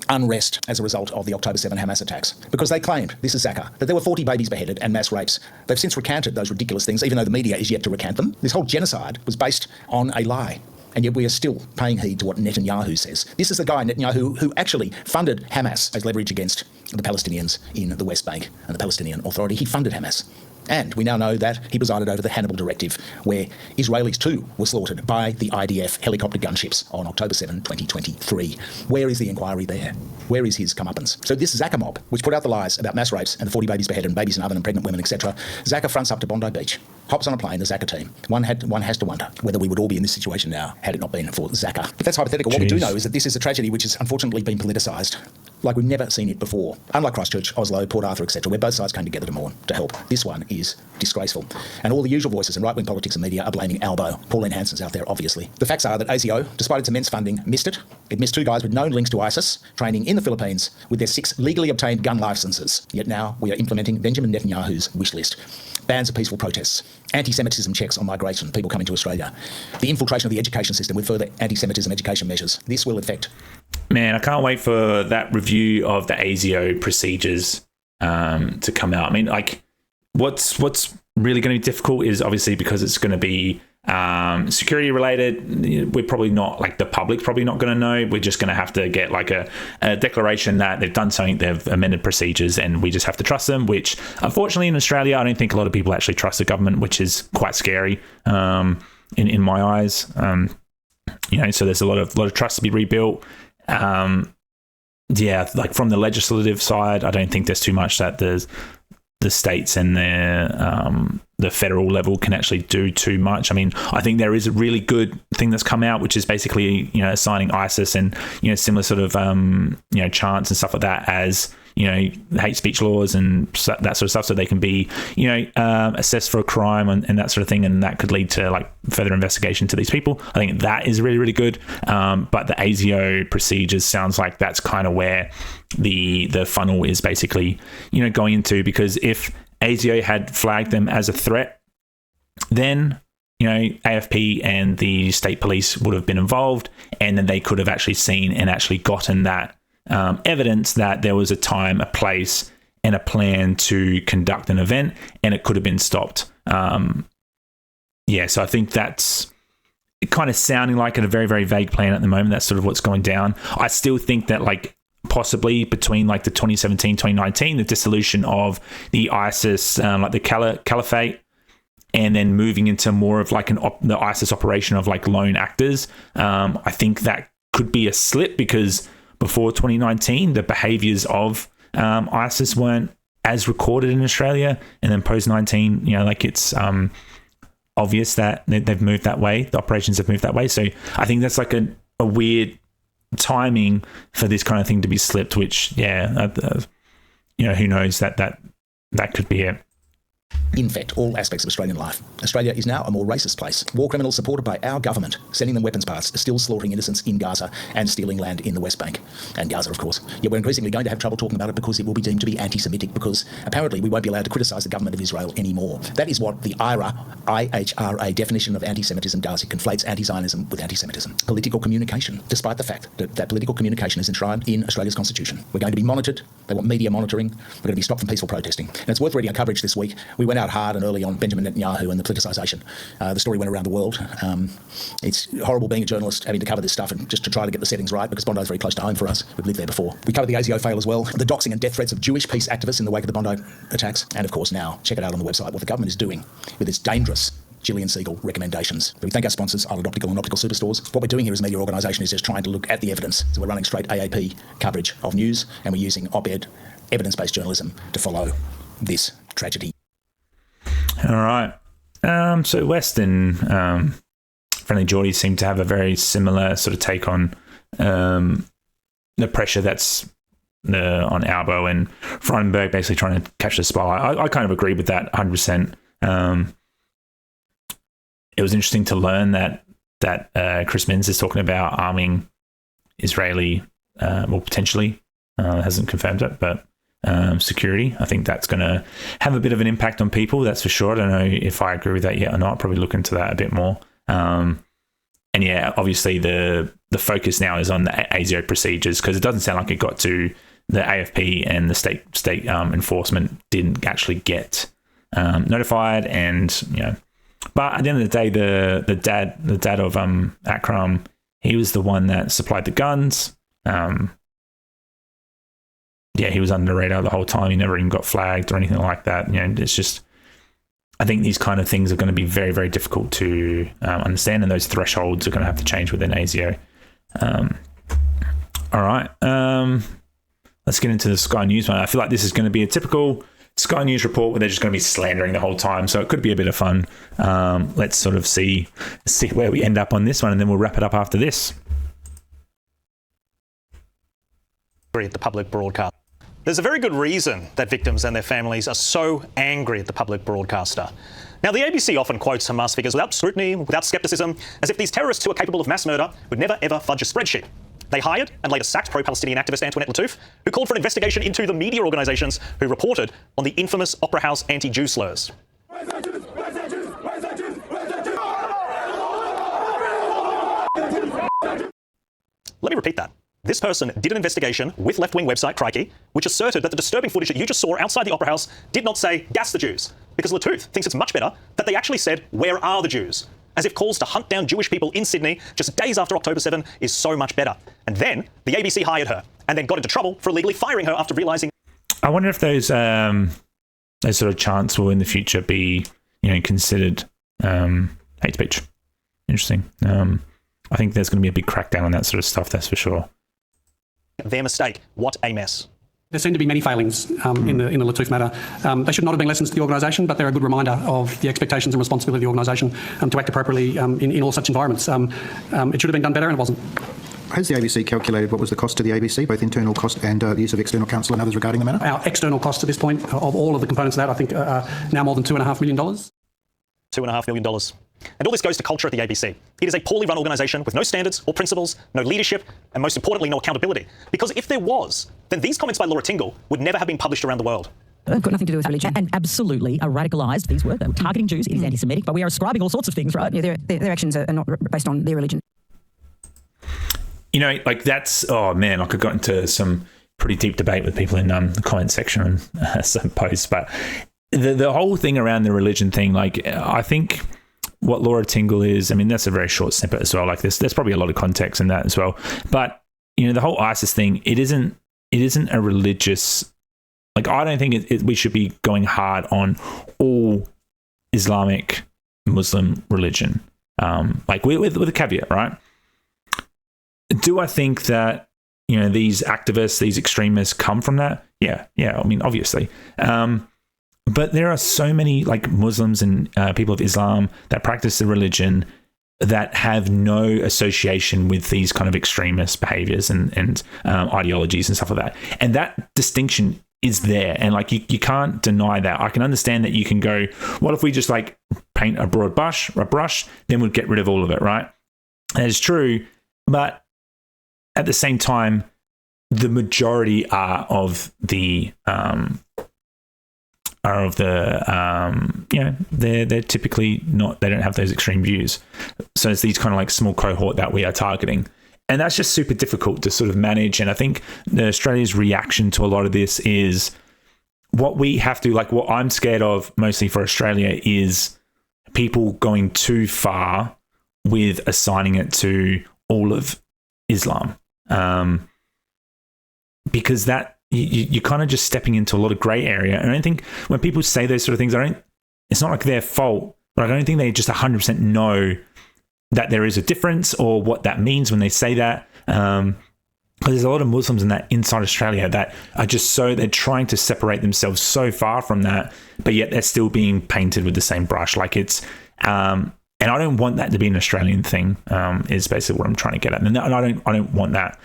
unrest as a result of the October 7 Hamas attacks. Because they claimed, this is Zaka, that there were 40 babies beheaded and mass rapes. They've since recanted those ridiculous things, even though the media is yet to recant them. This whole genocide was based on a lie. And yet we are still paying heed to what Netanyahu says. This is the guy, Netanyahu, who actually funded Hamas as leverage against the Palestinians in the West Bank and the Palestinian Authority. He funded Hamas. And we now know that he presided over the Hannibal Directive, where Israelis too were slaughtered by the IDF helicopter gunships on October 7, 2023. Where is the inquiry there? Where is his comeuppance? So this Zaka mob, which put out the lies about mass rapes and the 40 babies beheaded and babies in oven and pregnant women, etc., Zaka fronts up to Bondi Beach, hops on a plane, the Zaka team. One has to wonder whether we would all be in this situation now had it not been for Zaka. But that's hypothetical. What we do know is that this is a tragedy which has unfortunately been politicised like we've never seen it before. Unlike Christchurch, Oslo, Port Arthur, etc., where both sides came together to mourn, to help. This one is disgraceful. And all the usual voices in right-wing politics and media are blaming Albo. Pauline Hanson's out there, obviously. The facts are that ASIO, despite its immense funding, missed it. It missed two guys with known links to ISIS, training in the Philippines with their 6 legally obtained gun licenses. Yet now we are implementing Benjamin Netanyahu's wish list. Bans of peaceful protests, anti-Semitism checks on migration, people coming to Australia, the infiltration of the education system with further anti-Semitism education measures. This will affect. Man, I can't wait for that review of the ASIO procedures to come out. I mean, what's really going to be difficult is obviously because it's going to be security related. We're probably not, the public's probably not going to know. We're just going to have to get a declaration that they've done something, they've amended procedures, and we just have to trust them, which unfortunately in Australia, I don't think a lot of people actually trust the government, which is quite scary in my eyes. So there's a lot of trust to be rebuilt. From the legislative side, I don't think there's too much that the states and the federal level can actually do too much. I mean, I think there is a really good thing that's come out, which is basically, assigning ISIS and, similar sort of, chants and stuff like that as, hate speech laws and that sort of stuff, so they can be, assessed for a crime and that sort of thing, and that could lead to further investigation to these people. I think that is really, really good. But the ASIO procedures sounds like that's kind of where the funnel is basically, going into, because if ASIO had flagged them as a threat, then AFP and the state police would have been involved, and then they could have actually seen and actually gotten that evidence that there was a time, a place, and a plan to conduct an event, and it could have been stopped. So I think that's kind of sounding like a very, very vague plan at the moment. That's sort of what's going down. I still think that possibly between like the 2017, 2019, the dissolution of the ISIS, like the caliphate, and then moving into more of like the ISIS operation of like lone actors. I think that could be a slip because before 2019, the behaviors of ISIS weren't as recorded in Australia, and then post-19, like it's obvious that they've moved that way. The operations have moved that way. So I think that's like a weird timing for this kind of thing to be slipped, which, who knows, that could be it. Infect all aspects of Australian life. Australia is now a more racist place. War criminals supported by our government, sending them weapons parts, are still slaughtering innocents in Gaza and stealing land in the West Bank. And Gaza, of course. Yet we're increasingly going to have trouble talking about it because it will be deemed to be anti-Semitic, because apparently we won't be allowed to criticise the government of Israel anymore. That is what the IHRA definition of anti-Semitism does. It conflates anti-Zionism with anti-Semitism. Political communication, despite the fact that political communication is enshrined in Australia's constitution. We're going to be monitored. They want media monitoring. We're going to be stopped from peaceful protesting. And it's worth reading our coverage this week. We went out hard and early on Benjamin Netanyahu and the politicisation. The story went around the world. It's horrible being a journalist, having to cover this stuff and just to try to get the settings right, because Bondi is very close to home for us. We've lived there before. We covered the ASIO fail as well, the doxing and death threats of Jewish peace activists in the wake of the Bondi attacks. And of course now, check it out on the website, what the government is doing with its dangerous Gillian Siegel recommendations. We thank our sponsors, Island Optical and Optical Superstores. What we're doing here as a media organisation is just trying to look at the evidence. So we're running straight AAP coverage of news, and we're using op-ed, evidence-based journalism to follow this tragedy. All right. So West and Friendly Geordie seem to have a very similar sort of take on the pressure that's on Albo and Frydenberg basically trying to catch the spotlight. I kind of agree with that 100%. It was interesting to learn that Chris Minns is talking about arming Israeli, potentially, hasn't confirmed it, but security. I think that's going to have a bit of an impact on people, that's for sure. I don't know if I agree with that yet or not. I'll probably look into that a bit more. And yeah, obviously the focus now is on the ASIO procedures, because it doesn't sound like it got to the AFP, and the state enforcement didn't actually get notified. And but at the end of the day, the dad of Akram, he was the one that supplied the guns. He was under the radar the whole time. He never even got flagged or anything like that. It's just, I think these kind of things are going to be very, very difficult to understand, and those thresholds are going to have to change within ASIO. All right. Let's get into the Sky News one. I feel like this is going to be a typical Sky News report where they're just going to be slandering the whole time, so it could be a bit of fun. Let's sort of see where we end up on this one, and then we'll wrap it up after this. At the public broadcast. There's a very good reason that victims and their families are so angry at the public broadcaster. Now, the ABC often quotes Hamas figures without scrutiny, without scepticism, as if these terrorists who are capable of mass murder would never ever fudge a spreadsheet. They hired and later sacked pro-Palestinian activist Antoinette Lattouf, who called for an investigation into the media organisations who reported on the infamous Opera House anti-Jew slurs. Let me repeat that. This person did an investigation with left-wing website Crikey, which asserted that the disturbing footage that you just saw outside the Opera House did not say, gas the Jews, because Lattouf thinks it's much better that they actually said, where are the Jews? As if calls to hunt down Jewish people in Sydney just days after October 7 is so much better. And then the ABC hired her and then got into trouble for illegally firing her after realising... I wonder if those sort of chants will in the future be, considered hate speech. Interesting. I think there's going to be a big crackdown on that sort of stuff, that's for sure. Their mistake. What a mess. There seem to be many failings in the Lattouf matter. They should not have been lessons to the organisation, but they're a good reminder of the expectations and responsibility of the organisation to act appropriately in all such environments. It should have been done better, and it wasn't. Has the ABC calculated what was the cost to the ABC, both internal cost and the use of external counsel and others regarding the matter? Our external costs to this point, of all of the components of that, I think are now more than $2.5 million. $2.5 million. And all this goes to culture at the ABC. It is a poorly run organisation with no standards or principles, no leadership, and most importantly, no accountability. Because if there was, then these comments by Laura Tingle would never have been published around the world. Got nothing to do with religion, and absolutely are radicalised. These were targeting Jews. It is anti-Semitic, but we are ascribing all sorts of things, right? Yeah, their actions are not based on their religion. That's, oh man, I could got into some pretty deep debate with people in the comment section and some posts, but the whole thing around the religion thing, I think what Laura Tingle is, that's a very short snippet as well. There's probably a lot of context in that as well. But, the whole ISIS thing, it isn't it isn't a religious. Like, I don't think we should be going hard on all Islamic Muslim religion. Like with a caveat, right? Do I think that, you know, these activists, these extremists come from that? Yeah. I mean, obviously. But there are so many like Muslims and people of Islam that practice the religion that have no association with these kind of extremist behaviors and ideologies and stuff like that. And that distinction is there. And like, you can't deny that. I can understand that you can go, what if we just like paint a broad brush, then we'll get rid of all of it, right? That is true. But at the same time, the majority are they're typically not, they don't have those extreme views. So it's these kind of like small cohort that we are targeting. And that's just super difficult to sort of manage. And I think Australia's reaction to a lot of this is what we have to, like what I'm scared of mostly for Australia is people going too far with assigning it to all of Islam. Because that, you're kind of just stepping into a lot of grey area. And I don't think when people say those sort of things, it's not like their fault, but I don't think they just 100% know that there is a difference or what that means when they say that. Because there's a lot of Muslims inside Australia that are just they're trying to separate themselves so far from that, but yet they're still being painted with the same brush. Like it's, and I don't want that to be an Australian thing, is basically what I'm trying to get at. And I don't want that.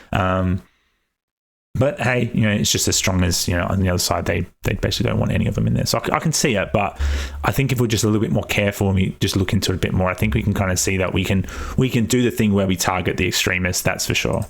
But hey, you know, it's just as strong as, you know, on the other side, they basically don't want any of them in there. So I can see it, but I think if we're just a little bit more careful and we just look into it a bit more, I think we can kind of see that we can do the thing where we target the extremists. That's for sure.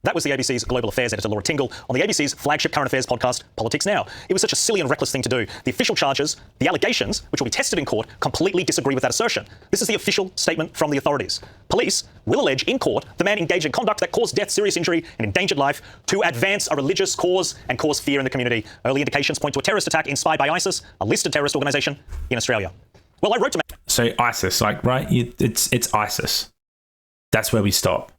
That was the ABC's Global Affairs editor, Laura Tingle, on the ABC's flagship current affairs podcast, Politics Now. It was such a silly and reckless thing to do. The official charges, the allegations, which will be tested in court, completely disagree with that assertion. This is the official statement from the authorities. Police will allege in court the man engaged in conduct that caused death, serious injury, and endangered life to advance a religious cause and cause fear in the community. Early indications point to a terrorist attack inspired by ISIS, a listed terrorist organisation in Australia. Well, I wrote to... So ISIS, like, right? It's ISIS. That's where we stop.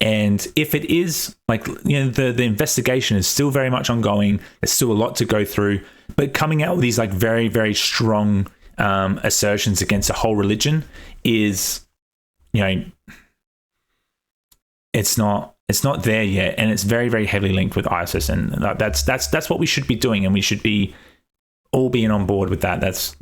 And if it is, like, you know, the investigation is still very much ongoing. There's still a lot to go through. But coming out with these, like, very, very strong assertions against a whole religion is, you know, it's not there yet. And it's very, very heavily linked with ISIS. And that's what we should be doing. And we should be all being on board with that. That's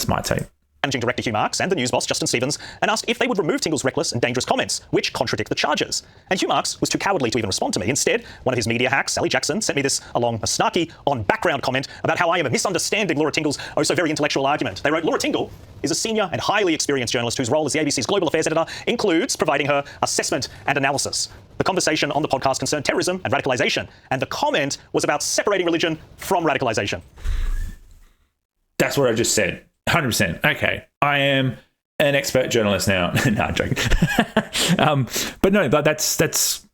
my take. Managing Director Hugh Marks and the news boss Justin Stevens and asked if they would remove Tingle's reckless and dangerous comments, which contradict the charges. And Hugh Marks was too cowardly to even respond to me. Instead, one of his media hacks, Sally Jackson, sent me this along a snarky on-background comment about how I am misunderstanding Laura Tingle's so-very intellectual argument. They wrote, Laura Tingle is a senior and highly experienced journalist whose role as the ABC's Global Affairs editor includes providing her assessment and analysis. The conversation on the podcast concerned terrorism and radicalisation, and the comment was about separating religion from radicalisation. That's what I just said. 100%. Okay. I am an expert journalist now. No, I'm joking. But no, that's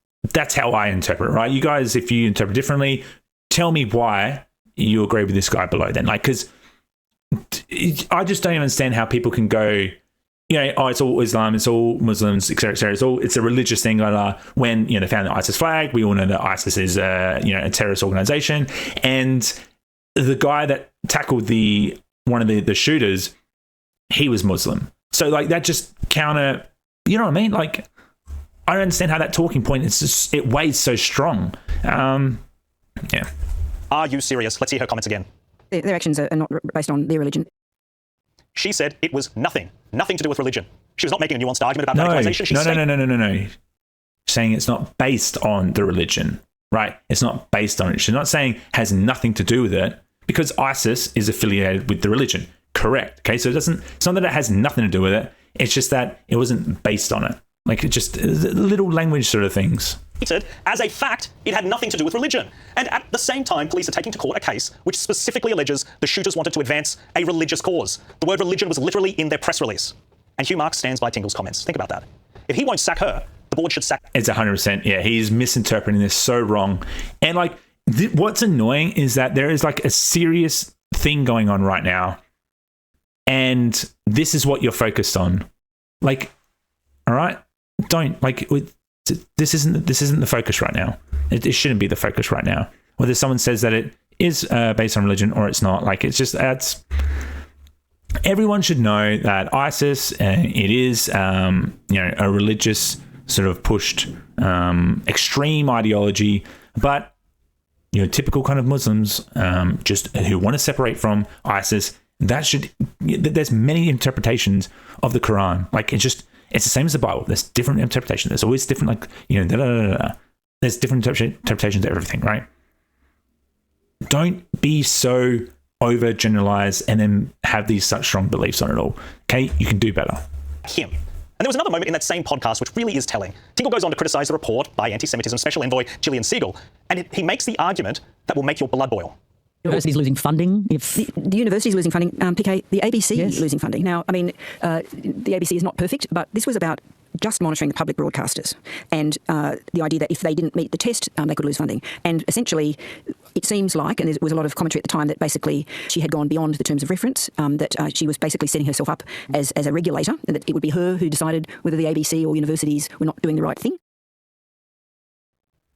how I interpret it, right? You guys, if you interpret differently, tell me why you agree with this guy below then. Like, because I just don't understand how people can go, you know, oh, it's all Islam, it's all Muslims, etc., etc. It's a religious thing. When, you know, they found the ISIS flag, we all know that ISIS is a terrorist organization. And the guy that tackled one of the shooters, he was Muslim. So like that just counter, you know what I mean? Like, I don't understand how that talking point, it weighs so strong. Yeah. Are you serious? Let's hear her comments again. Their actions are not based on their religion. She said it was nothing to do with religion. She was not making a nuanced argument about radicalisation. No. Saying it's not based on the religion, right? It's not based on it. She's not saying has nothing to do with it. Because ISIS is affiliated with the religion. Correct. Okay, so it's not that it has nothing to do with it. It's just that it wasn't based on it. Like, it's just little language sort of things. As a fact, it had nothing to do with religion. And at the same time, police are taking to court a case which specifically alleges the shooters wanted to advance a religious cause. The word religion was literally in their press release. And Hugh Marks stands by Tingle's comments. Think about that. If he won't sack her, the board should sack... It's 100%. Yeah, he's misinterpreting this so wrong. And, like, what's annoying is that there is like a serious thing going on right now, and this is what you're focused on. Like, all right, don't like this isn't the focus right now. It shouldn't be the focus right now. whether someone says that it is based on religion or it's not. Like, it's just, everyone should know that ISIS, it is, a religious sort of pushed extreme ideology, but typical kind of Muslims, just who want to separate from ISIS. There's many interpretations of the Quran. Like, it's the same as the Bible. There's different interpretations. There's always different, there's different interpretations of everything, right? Don't be so overgeneralized and then have these such strong beliefs on it all. Okay, you can do better. Him. And there was another moment in that same podcast which really is telling. Tingle goes on to criticize the report by anti-Semitism Special Envoy Gillian Siegel, and he makes the argument that will make your blood boil. University's losing funding. The university's losing funding. PK, the ABC is losing funding. Now, I mean, the ABC is not perfect, but this was about just monitoring the public broadcasters and the idea that if they didn't meet the test, they could lose funding. And essentially, it seems like, and there was a lot of commentary at the time, that basically she had gone beyond the terms of reference, that she was basically setting herself up as a regulator, and that it would be her who decided whether the ABC or universities were not doing the right thing.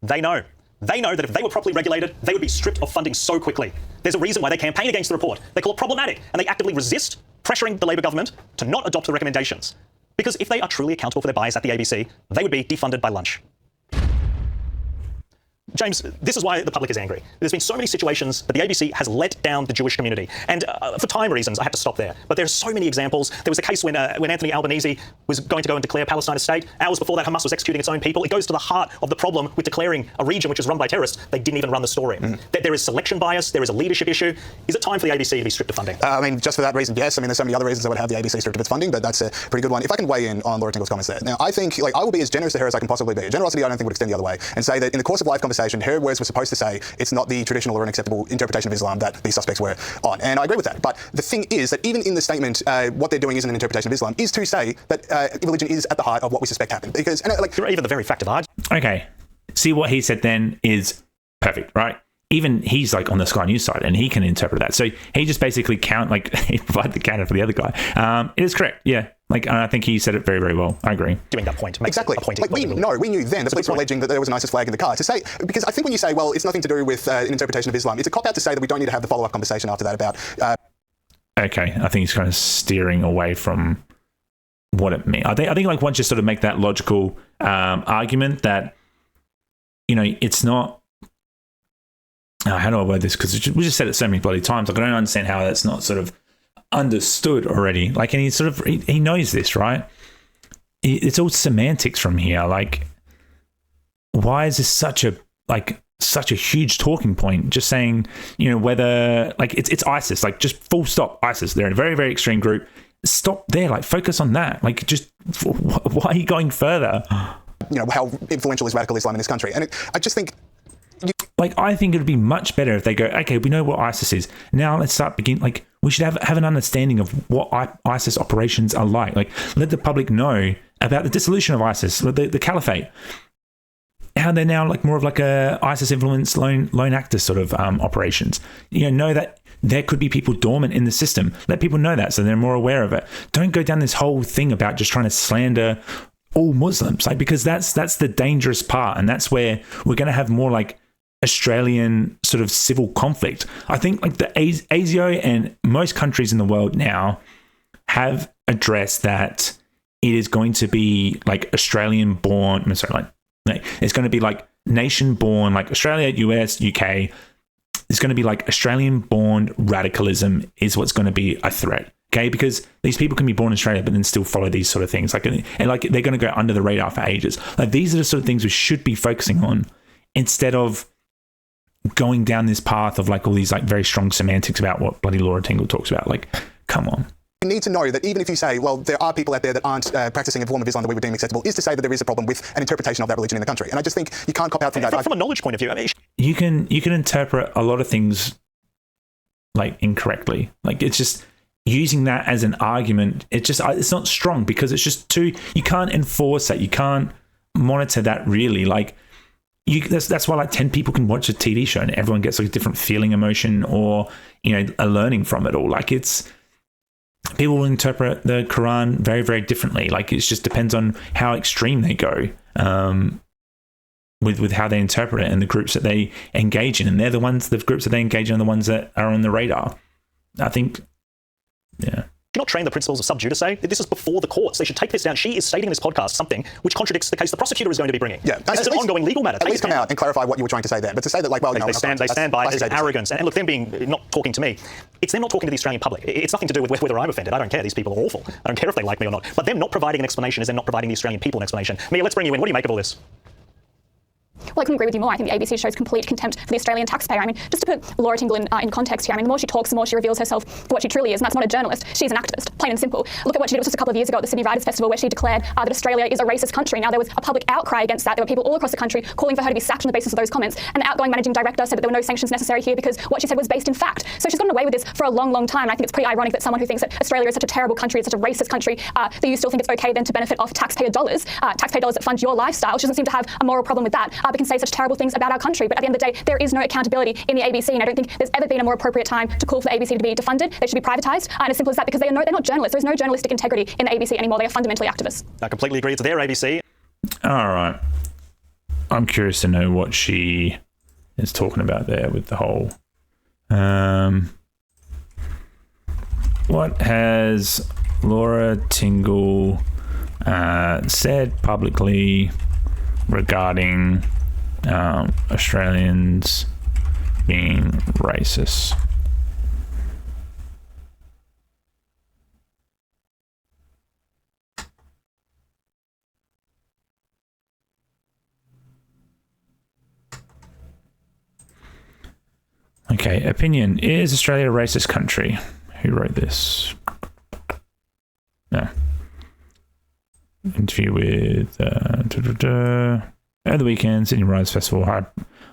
They know. They know that if they were properly regulated, they would be stripped of funding so quickly. There's a reason why they campaign against the report. They call it problematic, and they actively resist pressuring the Labor government to not adopt the recommendations. Because if they are truly accountable for their bias at the ABC, they would be defunded by lunch. James, this is why the public is angry. There's been so many situations that the ABC has let down the Jewish community. And for time reasons, I have to stop there. But there's so many examples. There was a case when Anthony Albanese was going to go and declare Palestine a state. Hours before that, Hamas was executing its own people. It goes to the heart of the problem with declaring a region which is run by terrorists. They didn't even run the story. There is selection bias. There is a leadership issue. Is it time for the ABC to be stripped of funding? I mean, just for that reason, yes. I mean, there's so many other reasons I would have the ABC stripped of its funding, but that's a pretty good one. If I can weigh in on Laura Tingle's comments there. Now, I think, I will be as generous to her as I can possibly be. Generosity, I don't think, would extend the other way, and say that in the course of live conversation, her words were supposed to say it's not the traditional or unacceptable interpretation of Islam that these suspects were on. And I agree with that. But the thing is that even in the statement, what they're doing isn't an interpretation of Islam, is to say that religion is at the heart of what we suspect happened. Because, even the very fact of argument. Okay. See, what he said then is perfect, right? Even he's on the Sky News side and he can interpret that. So he just basically he provided the counter for the other guy. It is correct. Yeah. I think he said it very, very well. I agree. Doing that point. Exactly. We knew then the police were alleging that there was an ISIS flag in the car. To say, because I think when you say, well, it's nothing to do with an interpretation of Islam, it's a cop-out to say that we don't need to have the follow-up conversation after that about... Okay. I think he's kind of steering away from what it means. I think once you sort of make that logical argument that, it's not... how do I word this? Because we just said it so many bloody times. I don't understand how that's not sort of understood already. And he knows this, right? It's all semantics from here. Why is this such a huge talking point? Just saying, whether it's ISIS, just full stop ISIS. They're a very, very extreme group. Stop there. Focus on that. Why are you going further? How influential is radical Islam in this country? And I just think. I think it would be much better if they go, okay, we know what ISIS is. Now let's start we should have an understanding of what ISIS operations are like. Let the public know about the dissolution of ISIS, the caliphate. How they're now more of a ISIS influenced lone actor sort of operations. Know that there could be people dormant in the system. Let people know that so they're more aware of it. Don't go down this whole thing about just trying to slander all Muslims, because that's the dangerous part, and that's where we're going to have more Australian sort of civil conflict. I think the ASIO and most countries in the world now have addressed that it is going to be Australian born. It's going to be nation born, Australia, US, UK. It's going to be Australian born radicalism is what's going to be a threat. Okay, because these people can be born in Australia, but then still follow these sort of things. They're going to go under the radar for ages. These are the sort of things we should be focusing on instead of going down this path of all these very strong semantics about what bloody Laura Tingle talks about. Come on. You need to know that even if you say, well, there are people out there that aren't practicing a form of Islam that we would deem acceptable, is to say that there is a problem with an interpretation of that religion in the country. And I just think you can't cop out from that. From a knowledge point of view, you can interpret a lot of things incorrectly. It's just using that as an argument. It's not strong because it's just you can't enforce that. You can't monitor that really. That's why 10 people can watch a TV show and everyone gets a different feeling, emotion, or a learning from it all. People will interpret the Quran very, very differently. It just depends on how extreme they go. with how they interpret it and the groups that they engage in. And they're the groups that they engage in are the ones that are on the radar. I think, yeah. Not train the principles of sub judice. This is before the courts. They should take this down. She is stating in this podcast something which contradicts the case the prosecutor is going to be bringing. Yeah, this is an ongoing legal matter. At least come out and clarify what you were trying to say then. But to say that, like, well, they stand by it is arrogance. And look, them being not talking to me, it's them not talking to the Australian public. It's nothing to do with whether I'm offended. I don't care. These people are awful. I don't care if they like me or not. But them not providing an explanation is them not providing the Australian people an explanation. Mia, let's bring you in. What do you make of all this? Well, I couldn't agree with you more. I think the ABC shows complete contempt for the Australian taxpayer. I mean, just to put Laura Tingle in context here, I mean, the more she talks, the more she reveals herself for what she truly is, and that's not a journalist. She's an activist, plain and simple. Look at what she did just a couple of years ago at the Sydney Writers' Festival, where she declared that Australia is a racist country. Now, there was a public outcry against that. There were people all across the country calling for her to be sacked on the basis of those comments, and the outgoing managing director said that there were no sanctions necessary here because what she said was based in fact. So she's gotten away with this for a long, long time, and I think it's pretty ironic that someone who thinks that Australia is such a terrible country, it's such a racist country, that you still think it's okay then to benefit off taxpayer dollars that fund your lifestyle. She doesn't seem to have a moral problem with that, but can say such terrible things about our country. But at the end of the day, there is no accountability in the ABC, and I don't think there's ever been a more appropriate time to call for the ABC to be defunded. They should be privatised, and as simple as that, because they're not journalists. There's no journalistic integrity in the ABC anymore. They are fundamentally activists. I completely agree. It's their ABC. All right. I'm curious to know what she is talking about there with the whole... what has Laura Tingle said publicly regarding Australians being racist? Okay, opinion. Is Australia a racist country? Who wrote this? No. Interview with over the weekend, Sydney Writers' Festival,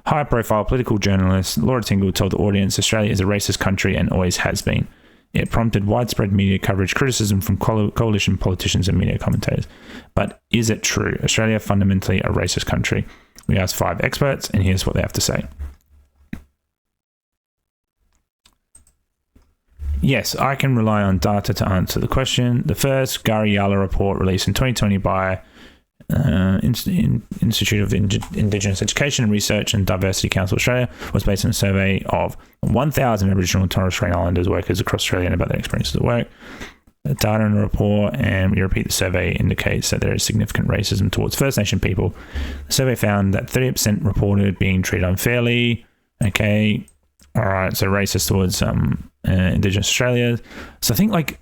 high-profile political journalist Laura Tingle told the audience Australia is a racist country and always has been. It prompted widespread media coverage, criticism from coalition politicians and media commentators. But is it true? Australia fundamentally a racist country? We asked 5 experts, and here's what they have to say. Yes, I can rely on data to answer the question. The first Gary Yala report released in 2020 by Institute of Indigenous Education and Research and Diversity Council Australia was based on a survey of 1,000 Aboriginal and Torres Strait Islanders workers across Australia and about their experiences at work. The data in the report, and we repeat, the survey indicates that there is significant racism towards First Nation people. The survey found that 30% reported being treated unfairly. Okay, all right, so racist towards Indigenous Australia. So I think, like,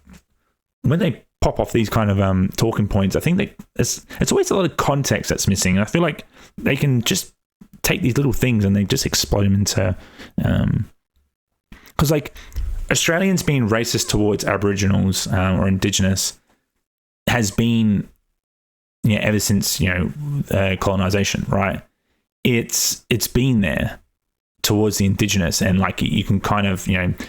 when they pop off these kind of talking points, I think it's always a lot of context that's missing. I feel like they can just take these little things and they just explode them into... Because, like, Australians being racist towards Aboriginals or Indigenous has been, ever since, colonisation, right? It's been there towards the Indigenous, and, like, you can kind of,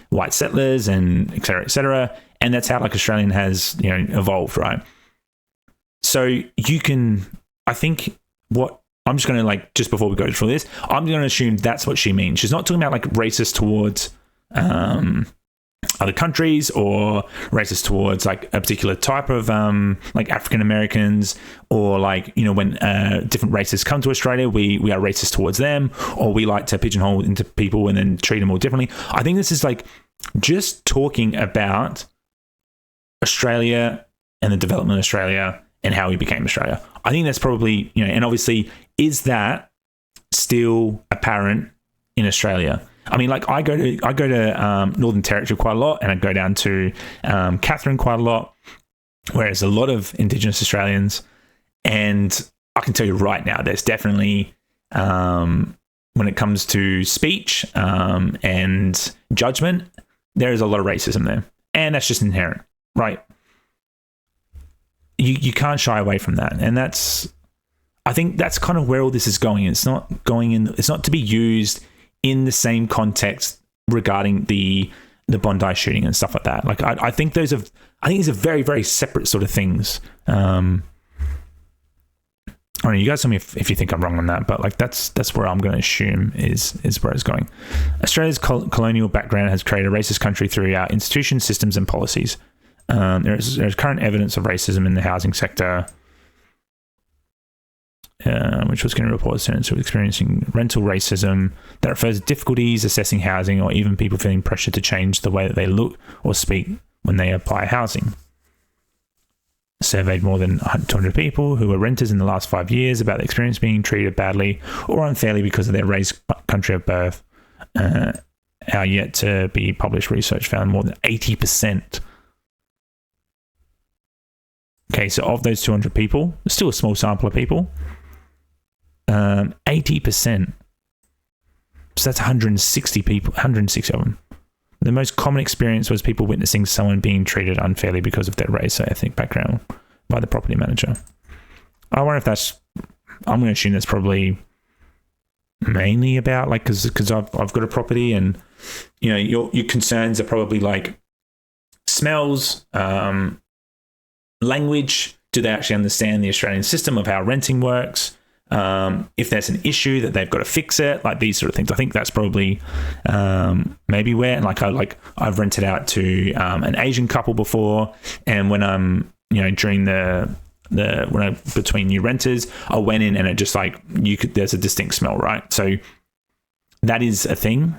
white settlers and et cetera, and that's how, like, Australian has, evolved, right? So you can, I think what I'm just going to, like, just before we go through this, I'm going to assume that's what she means. She's not talking about, like, racist towards other countries or racist towards, like, a particular type of like African Americans, or, like, when different races come to Australia, we are racist towards them, or we like to pigeonhole into people and then treat them all differently. I think this is, like, just talking about Australia and the development of Australia and how we became Australia. I think that's probably, and obviously, is that still apparent in Australia? I mean, like, I go to Northern Territory quite a lot, and I go down to Katherine quite a lot, where there's a lot of Indigenous Australians, and I can tell you right now, there's definitely, when it comes to speech and judgment, there is a lot of racism there, and that's just inherent, right? You can't shy away from that, and I think that's kind of where all this is going. It's not to be used in the same context regarding the Bondi shooting and stuff like that. Like, I think these are very, very separate sort of things. I don't know, you guys tell me if you think I'm wrong on that, but, like, that's where I'm going to assume is where it's going. Australia's colonial background has created a racist country through our institutions, systems, and policies. There's current evidence of racism in the housing sector. which was going to report students who were experiencing rental racism that refers to difficulties assessing housing or even people feeling pressure to change the way that they look or speak when they apply housing. Surveyed more than 200 people who were renters in the last 5 years about the experience being treated badly or unfairly because of their race, country of birth. Our yet to be published research found more than 80%. Okay, so of those 200 people, still a small sample of people, 80%. So that's 160 people, 160 of them. The most common experience was people witnessing someone being treated unfairly because of their race or ethnic background by the property manager. I wonder if that's, I'm going to assume that's probably mainly about, like, because I've got a property and, you know, your concerns are probably like smells, language. Do they actually understand the Australian system of how renting works? If there's an issue that they've got to fix it, like these sort of things. I think that's probably maybe where, I've rented out to an Asian couple before, and when I'm, you know, during between new renters, I went in and it just like there's a distinct smell, right? So that is a thing.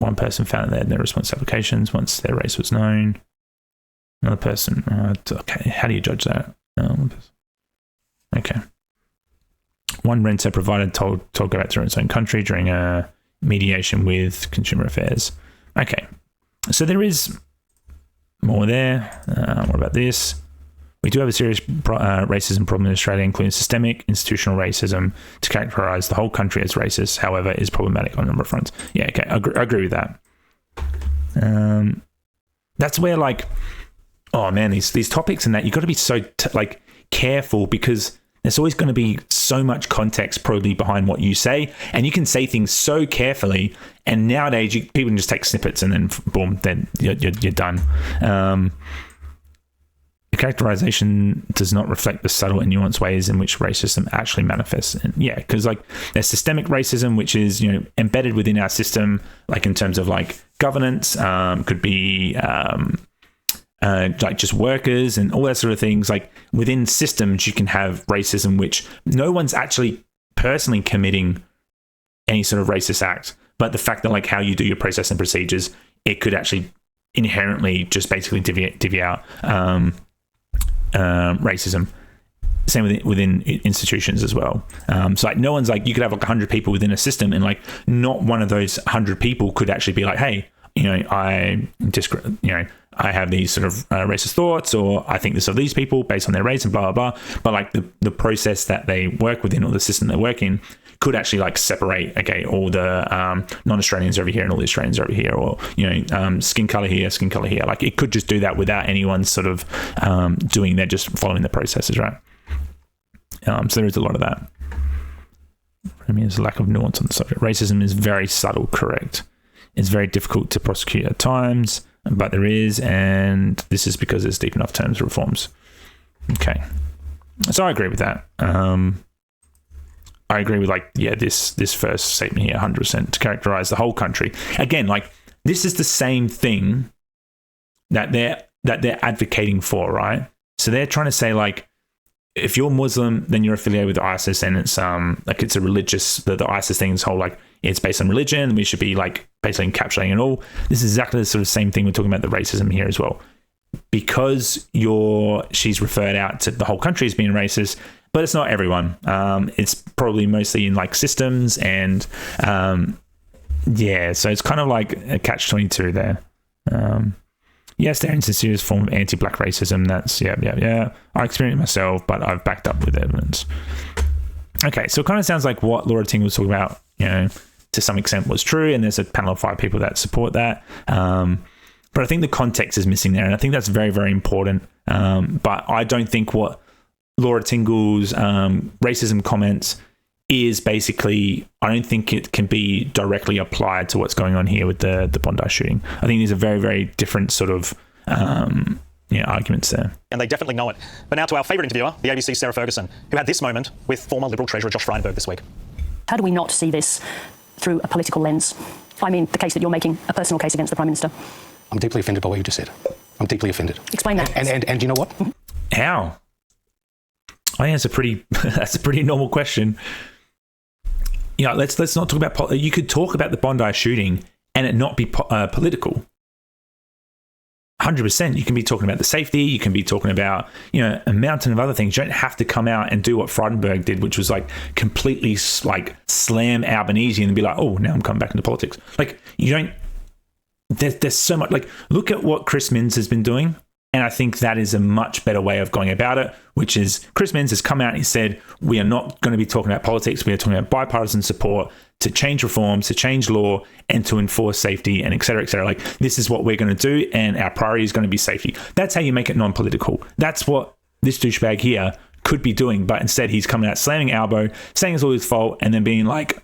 One person found that they had no response to applications once their race was known. Another person, okay, how do you judge that? Okay. One renter provided told go back to its own country during a mediation with Consumer Affairs. Okay, so there is more there. What about this? We do have a serious racism problem in Australia, including systemic institutional racism. To characterise the whole country as racist, however, is problematic on a number of fronts. Yeah, okay, I agree with that. That's where, like, oh man, these topics and that, you've got to be so careful, because there's always going to be so much context probably behind what you say, and you can say things so carefully, and nowadays people can just take snippets and then boom, then you're done. The characterization does not reflect the subtle and nuanced ways in which racism actually manifests. And yeah, because like there's systemic racism, which is, you know, embedded within our system, like in terms of like governance, could be like just workers and all that sort of things. Like within systems, you can have racism, which no one's actually personally committing any sort of racist act, but the fact that like how you do your process and procedures, it could actually inherently just basically divvy out racism. Same within institutions as well. So like no one's like, you could have like 100 people within a system, and like not one of those 100 people could actually be like, hey, you know, I have these sort of racist thoughts, or I think this of these people based on their race and blah, blah, blah. But like the process that they work within, or the system they work in, could actually like separate, okay, all the non-Australians over here and all the Australians over here, or, you know, skin color here, skin color here. Like it could just do that without anyone sort of doing, they're just following the processes, right? So there is a lot of that. I mean, there's a lack of nuance on the subject. Racism is very subtle, correct. It's very difficult to prosecute at times, but there is, and this is because there's deep enough terms of reforms. Okay. So I agree with that. I agree with like, yeah, this first statement here, 100%, to characterize the whole country. Again, like this is the same thing that they're advocating for, right? So they're trying to say like, if you're Muslim, then you're affiliated with ISIS, and it's like it's a religious, the ISIS thing is whole like it's based on religion. We should be like basically encapsulating it all. This is exactly the sort of same thing we're talking about the racism here as well, because she's referred out to the whole country as being racist, but it's not everyone. It's probably mostly in like systems, and yeah, so it's kind of like a catch-22 there. Yes, there is a serious form of anti-black racism. That's, yeah. I experienced it myself, but I've backed up with evidence. Okay, so it kind of sounds like what Laura Tingle was talking about, you know, to some extent was true, and there's a panel of 5 people that support that. But I think the context is missing there, and I think that's very, very important. But I don't think what Laura Tingle's racism comments is basically, I don't think it can be directly applied to what's going on here with the Bondi shooting. I think these are very, very different sort of arguments there. And they definitely know it. But now to our favourite interviewer, the ABC's Sarah Ferguson, who had this moment with former Liberal Treasurer Josh Frydenberg this week. How do we not see this through a political lens? I mean, the case that you're making, a personal case against the Prime Minister. I'm deeply offended by what you just said. I'm deeply offended. Explain that. And you know what? How? I think that's a pretty normal question. You know, let's not talk about. You could talk about the Bondi shooting and it not be political. 100%. You can be talking about the safety. You can be talking about, you know, a mountain of other things. You don't have to come out and do what Frydenberg did, which was like completely like slam Albanese and be like, oh, now I'm coming back into politics. Like, you don't. There's so much. Like, look at what Chris Minns has been doing. And I think that is a much better way of going about it, which is Chris Minns has come out and he said, we are not going to be talking about politics. We are talking about bipartisan support to change reforms, to change law, and to enforce safety, and et cetera, et cetera. Like, this is what we're going to do, and our priority is going to be safety. That's how you make it non-political. That's what this douchebag here could be doing, but instead he's coming out slamming Albo, saying it's all his fault, and then being like,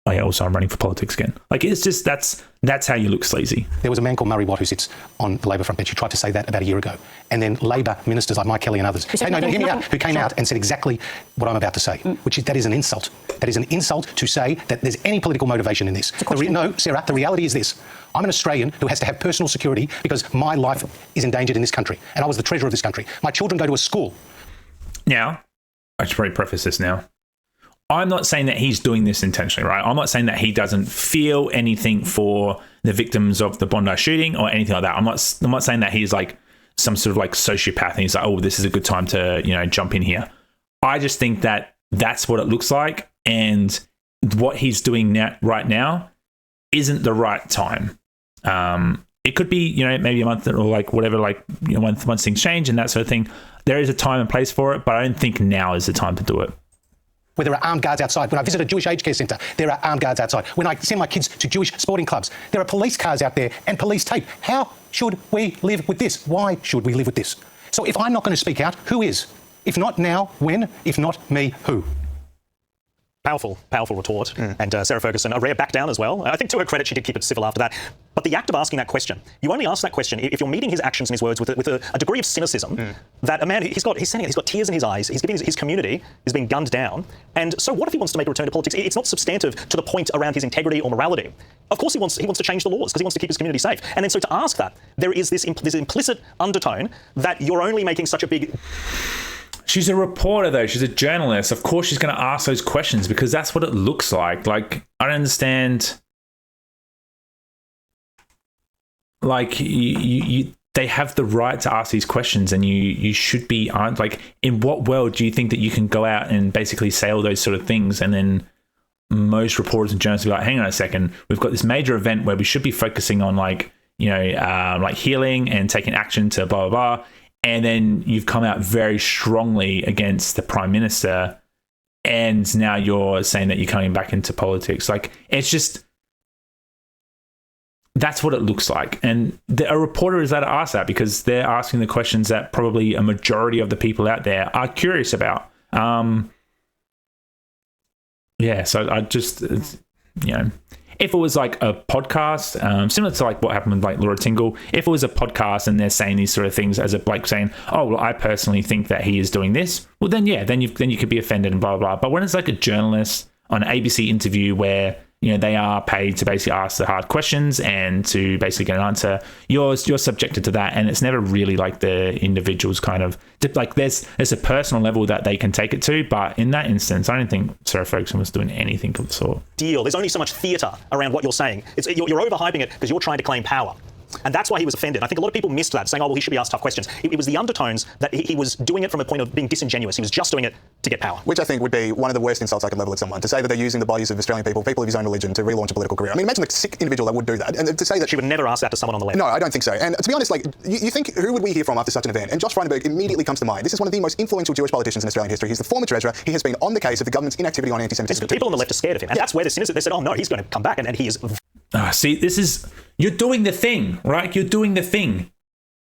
oh yeah, also I'm running for politics again. Like, it's just, that's how you look sleazy. There was a man called Murray Watt who sits on the Labor front bench who tried to say that about a year ago. And then Labor ministers like Mike Kelly and others, hear me out, who came out and said exactly what I'm about to say, which is that is an insult. That is an insult to say that there's any political motivation in this. No, Sarah, the reality is this. I'm an Australian who has to have personal security because my life is endangered in this country. And I was the treasurer of this country. My children go to a school. Now, I should probably preface this now. I'm not saying that he's doing this intentionally, right? I'm not saying that he doesn't feel anything for the victims of the Bondi shooting or anything like that. I'm not saying that he's like some sort of like sociopath and he's like, oh, this is a good time to, you know, jump in here. I just think that that's what it looks like, and what he's doing right now isn't the right time. It could be, you know, maybe a month or like whatever, like, you know, once things change and that sort of thing. There is a time and place for it, but I don't think now is the time to do it. Where there are armed guards outside. When I visit a Jewish aged care centre, there are armed guards outside. When I send my kids to Jewish sporting clubs, there are police cars out there and police tape. How should we live with this? Why should we live with this? So if I'm not going to speak out, who is? If not now, when? If not me, who? Powerful retort. And Sarah Ferguson, a rare back down as well. I think to her credit, she did keep it civil after that. But the act of asking that question, you only ask that question if you're meeting his actions and his words with a degree of cynicism that a man, he's got tears in his eyes, he's giving his community is being gunned down. And so what if he wants to make a return to politics? It's not substantive to the point around his integrity or morality. Of course he wants to change the laws because he wants to keep his community safe. And then so to ask that, there is this implicit undertone that you're only making such a big... She's a reporter, though. She's a journalist. Of course she's going to ask those questions because that's what it looks like. Like, I don't understand. Like, they have the right to ask these questions, and you should be, like, in what world do you think that you can go out and basically say all those sort of things, and then most reporters and journalists will be like, hang on a second, we've got this major event where we should be focusing on, like, you know, like healing and taking action to blah, blah, blah. And then you've come out very strongly against the Prime Minister, and now you're saying that you're coming back into politics. Like, it's just, that's what it looks like. And a reporter is allowed to ask that because they're asking the questions that probably a majority of the people out there are curious about. Yeah, so I just, you know, if it was like a podcast, similar to like what happened with like Laura Tingle, if it was a podcast and they're saying these sort of things as a like saying, oh, well, I personally think that he is doing this, well, then yeah, then you could be offended and blah, blah, blah. But when it's like a journalist on an ABC interview where, you know, they are paid to basically ask the hard questions and to basically get an answer, you're subjected to that. And it's never really like the individual's kind of, like there's a personal level that they can take it to. But in that instance, I don't think Sarah Ferguson was doing anything of the sort. There's only so much theatre around what you're saying. You're overhyping it because you're trying to claim power. And that's why he was offended. I think a lot of people missed that, saying, oh, well, he should be asked tough questions. It was the undertones that he was doing it from a point of being disingenuous. He was just doing it to get power. Which I think would be one of the worst insults I could level at someone, to say that they're using the bodies of Australian people of his own religion, to relaunch a political career. I mean, imagine the sick individual that would do that. And to say that... She would never ask that to someone on the left. No, I don't think so. And to be honest, like, you think, who would we hear from after such an event? And Josh Frydenberg immediately comes to mind. This is one of the most influential Jewish politicians in Australian history. He's the former treasurer. He has been on the case of the government's inactivity on anti-Semitism. People on the left are scared of him. And that's where the cynicism, they said, oh, no, he's going to come back. And he is... See, this is... You're doing the thing, right? You're doing the thing.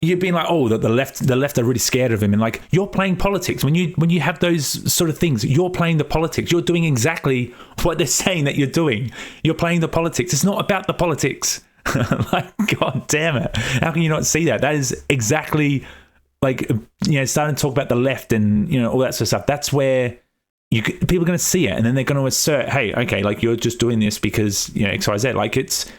You've been like, oh, the left are really scared of him, and like you're playing politics. When you have those sort of things, you're playing the politics. You're doing exactly what they're saying that you're doing. You're playing the politics. It's not about the politics. Like, God damn it! How can you not see that? That is exactly like, you know, starting to talk about the left and, you know, all that sort of stuff. That's where people are going to see it, and then they're going to assert, hey, okay, like you're just doing this because, you know, X, Y, Z. Like it's.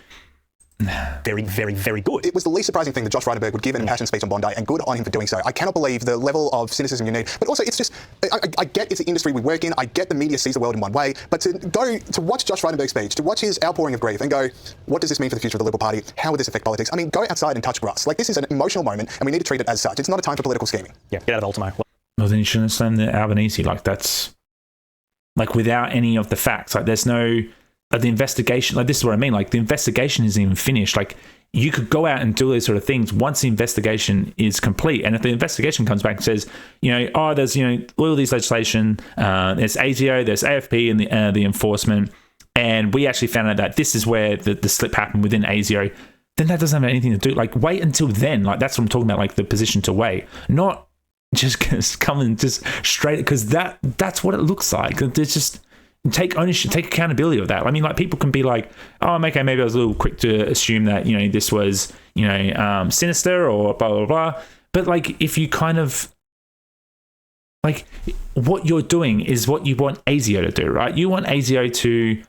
very, very, very good. It was the least surprising thing that Josh Frydenberg would give an impassioned speech on Bondi, and good on him for doing so. I cannot believe the level of cynicism you need. But also, it's just, I get it's the industry we work in, I get the media sees the world in one way, but to watch Josh Frydenberg's speech, to watch his outpouring of grief and go, what does this mean for the future of the Liberal Party? How would this affect politics? I mean, go outside and touch grass. Like, this is an emotional moment, and we need to treat it as such. It's not a time for political scheming. Yeah, get out of Ultimo. Well, then you shouldn't slam the Albanese. Like, that's, like, without any of the facts. Like, there's no, like, the investigation, like, this is what I mean. Like, the investigation isn't even finished. Like, you could go out and do those sort of things once the investigation is complete. And if the investigation comes back and says, you know, oh, there's, you know, all these legislation, there's ASIO, there's AFP and the enforcement, and we actually found out that this is where the slip happened within ASIO, then that doesn't have anything to do. Like, wait until then. Like, that's what I'm talking about, like, the position to wait. Not just come and just straight, because that's what it looks like. There's just... take ownership, take accountability of that. I mean, like, people can be like, oh, okay, maybe I was a little quick to assume that, you know, this was, you know, sinister or blah, blah, blah. But, like, if you kind of, like, what you're doing is what you want ASIO to do, right? You want ASIO to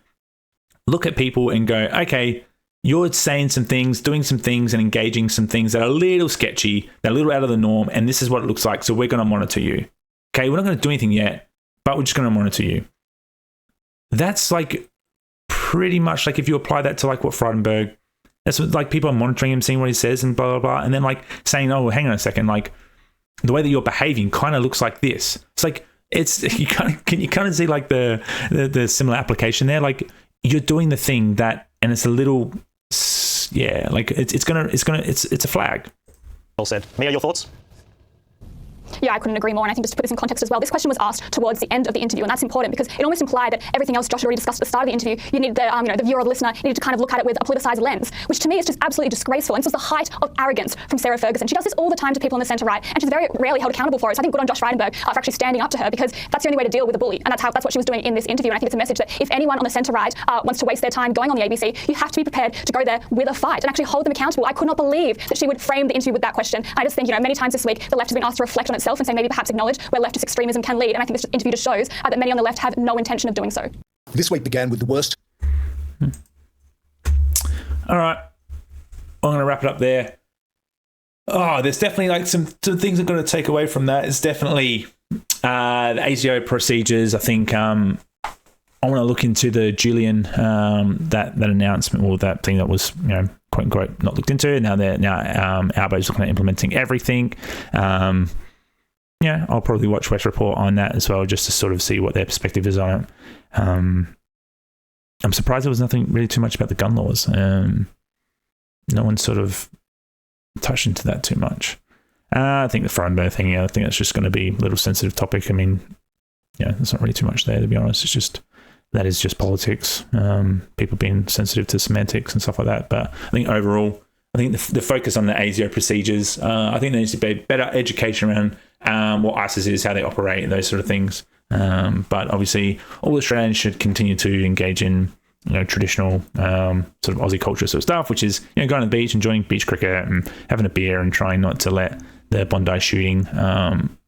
look at people and go, okay, you're saying some things, doing some things and engaging some things that are a little sketchy, they're a little out of the norm, and this is what it looks like, so we're going to monitor you. Okay, we're not going to do anything yet, but we're just going to monitor you. That's, like, pretty much, like, if you apply that to, like, what Frydenberg, that's what, like, people are monitoring him, seeing what he says and blah, blah, blah, and then, like, saying, oh, hang on a second, like, the way that you're behaving kind of looks like this. It's like, it's, can you kind of see, like, the similar application there? Like, you're doing the thing that, and it's a little, yeah, like, it's a flag. Well said. Mia, your thoughts? Yeah, I couldn't agree more, and I think just to put this in context as well, this question was asked towards the end of the interview, and that's important because it almost implied that everything else Josh had already discussed at the start of the interview, you needed the viewer or the listener needed to kind of look at it with a politicised lens, which to me is just absolutely disgraceful, and this was the height of arrogance from Sarah Ferguson. She does this all the time to people in the centre-right, and she's very rarely held accountable for it, so I think good on Josh Frydenberg for actually standing up to her, because that's the only way to deal with a bully, and that's what she was doing in this interview, and I think it's a message that if anyone on the centre-right wants to waste their time going on the ABC, you have to be prepared to go there with a fight and actually hold them accountable. I could not believe that she would frame the interview with that question. I just think, you know, many times this week the left has been asked to reflect on itself and say maybe perhaps acknowledge where leftist extremism can lead, and I think this interview just shows that many on the left have no intention of doing so. This week began with the worst. All right, I'm going to wrap it up there. Oh, there's definitely, like, some things I'm going to take away from that. It's definitely the ASIO procedures. I think I want to look into the Julian that announcement, or that thing that was, you know, quote unquote not looked into. Now Albo's looking at implementing everything. Yeah, I'll probably watch West Report on that as well, just to sort of see what their perspective is on it. I'm surprised there was nothing really too much about the gun laws. No one sort of touched into that too much. I think the Frydenberg thing, yeah, I think that's just going to be a little sensitive topic. I mean, yeah, there's not really too much there, to be honest. It's just, that is just politics. People being sensitive to semantics and stuff like that. But I think overall, I think the focus on the ASIO procedures, I think there needs to be better education around what ISIS is, how they operate, those sort of things. But obviously, all Australians should continue to engage in, you know, traditional sort of Aussie culture sort of stuff, which is, you know, going to the beach, enjoying beach cricket, and having a beer, and trying not to let the Bondi shooting,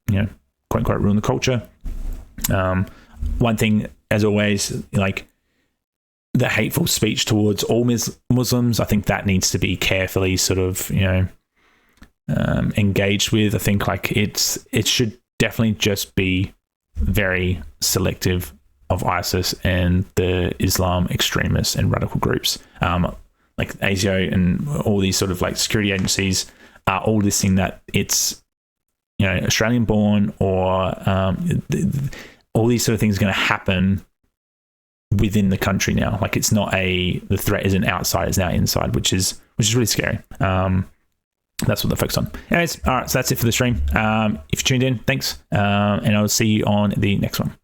you know, quote unquote, ruin the culture. One thing, as always, like, the hateful speech towards all Muslims, I think that needs to be carefully sort of, you know, engaged with. I think, like, it should definitely just be very selective of ISIS and the Islam extremists and radical groups. Like ASIO and all these sort of, like, security agencies are all listing that it's, you know, Australian born, or all these sort of things are going to happen within the country now. Like, it's not the threat isn't outside, it's now inside, which is really scary. That's what they're focused on. Anyways, all right, so that's it for the stream. If you tuned in, thanks, and I'll see you on the next one.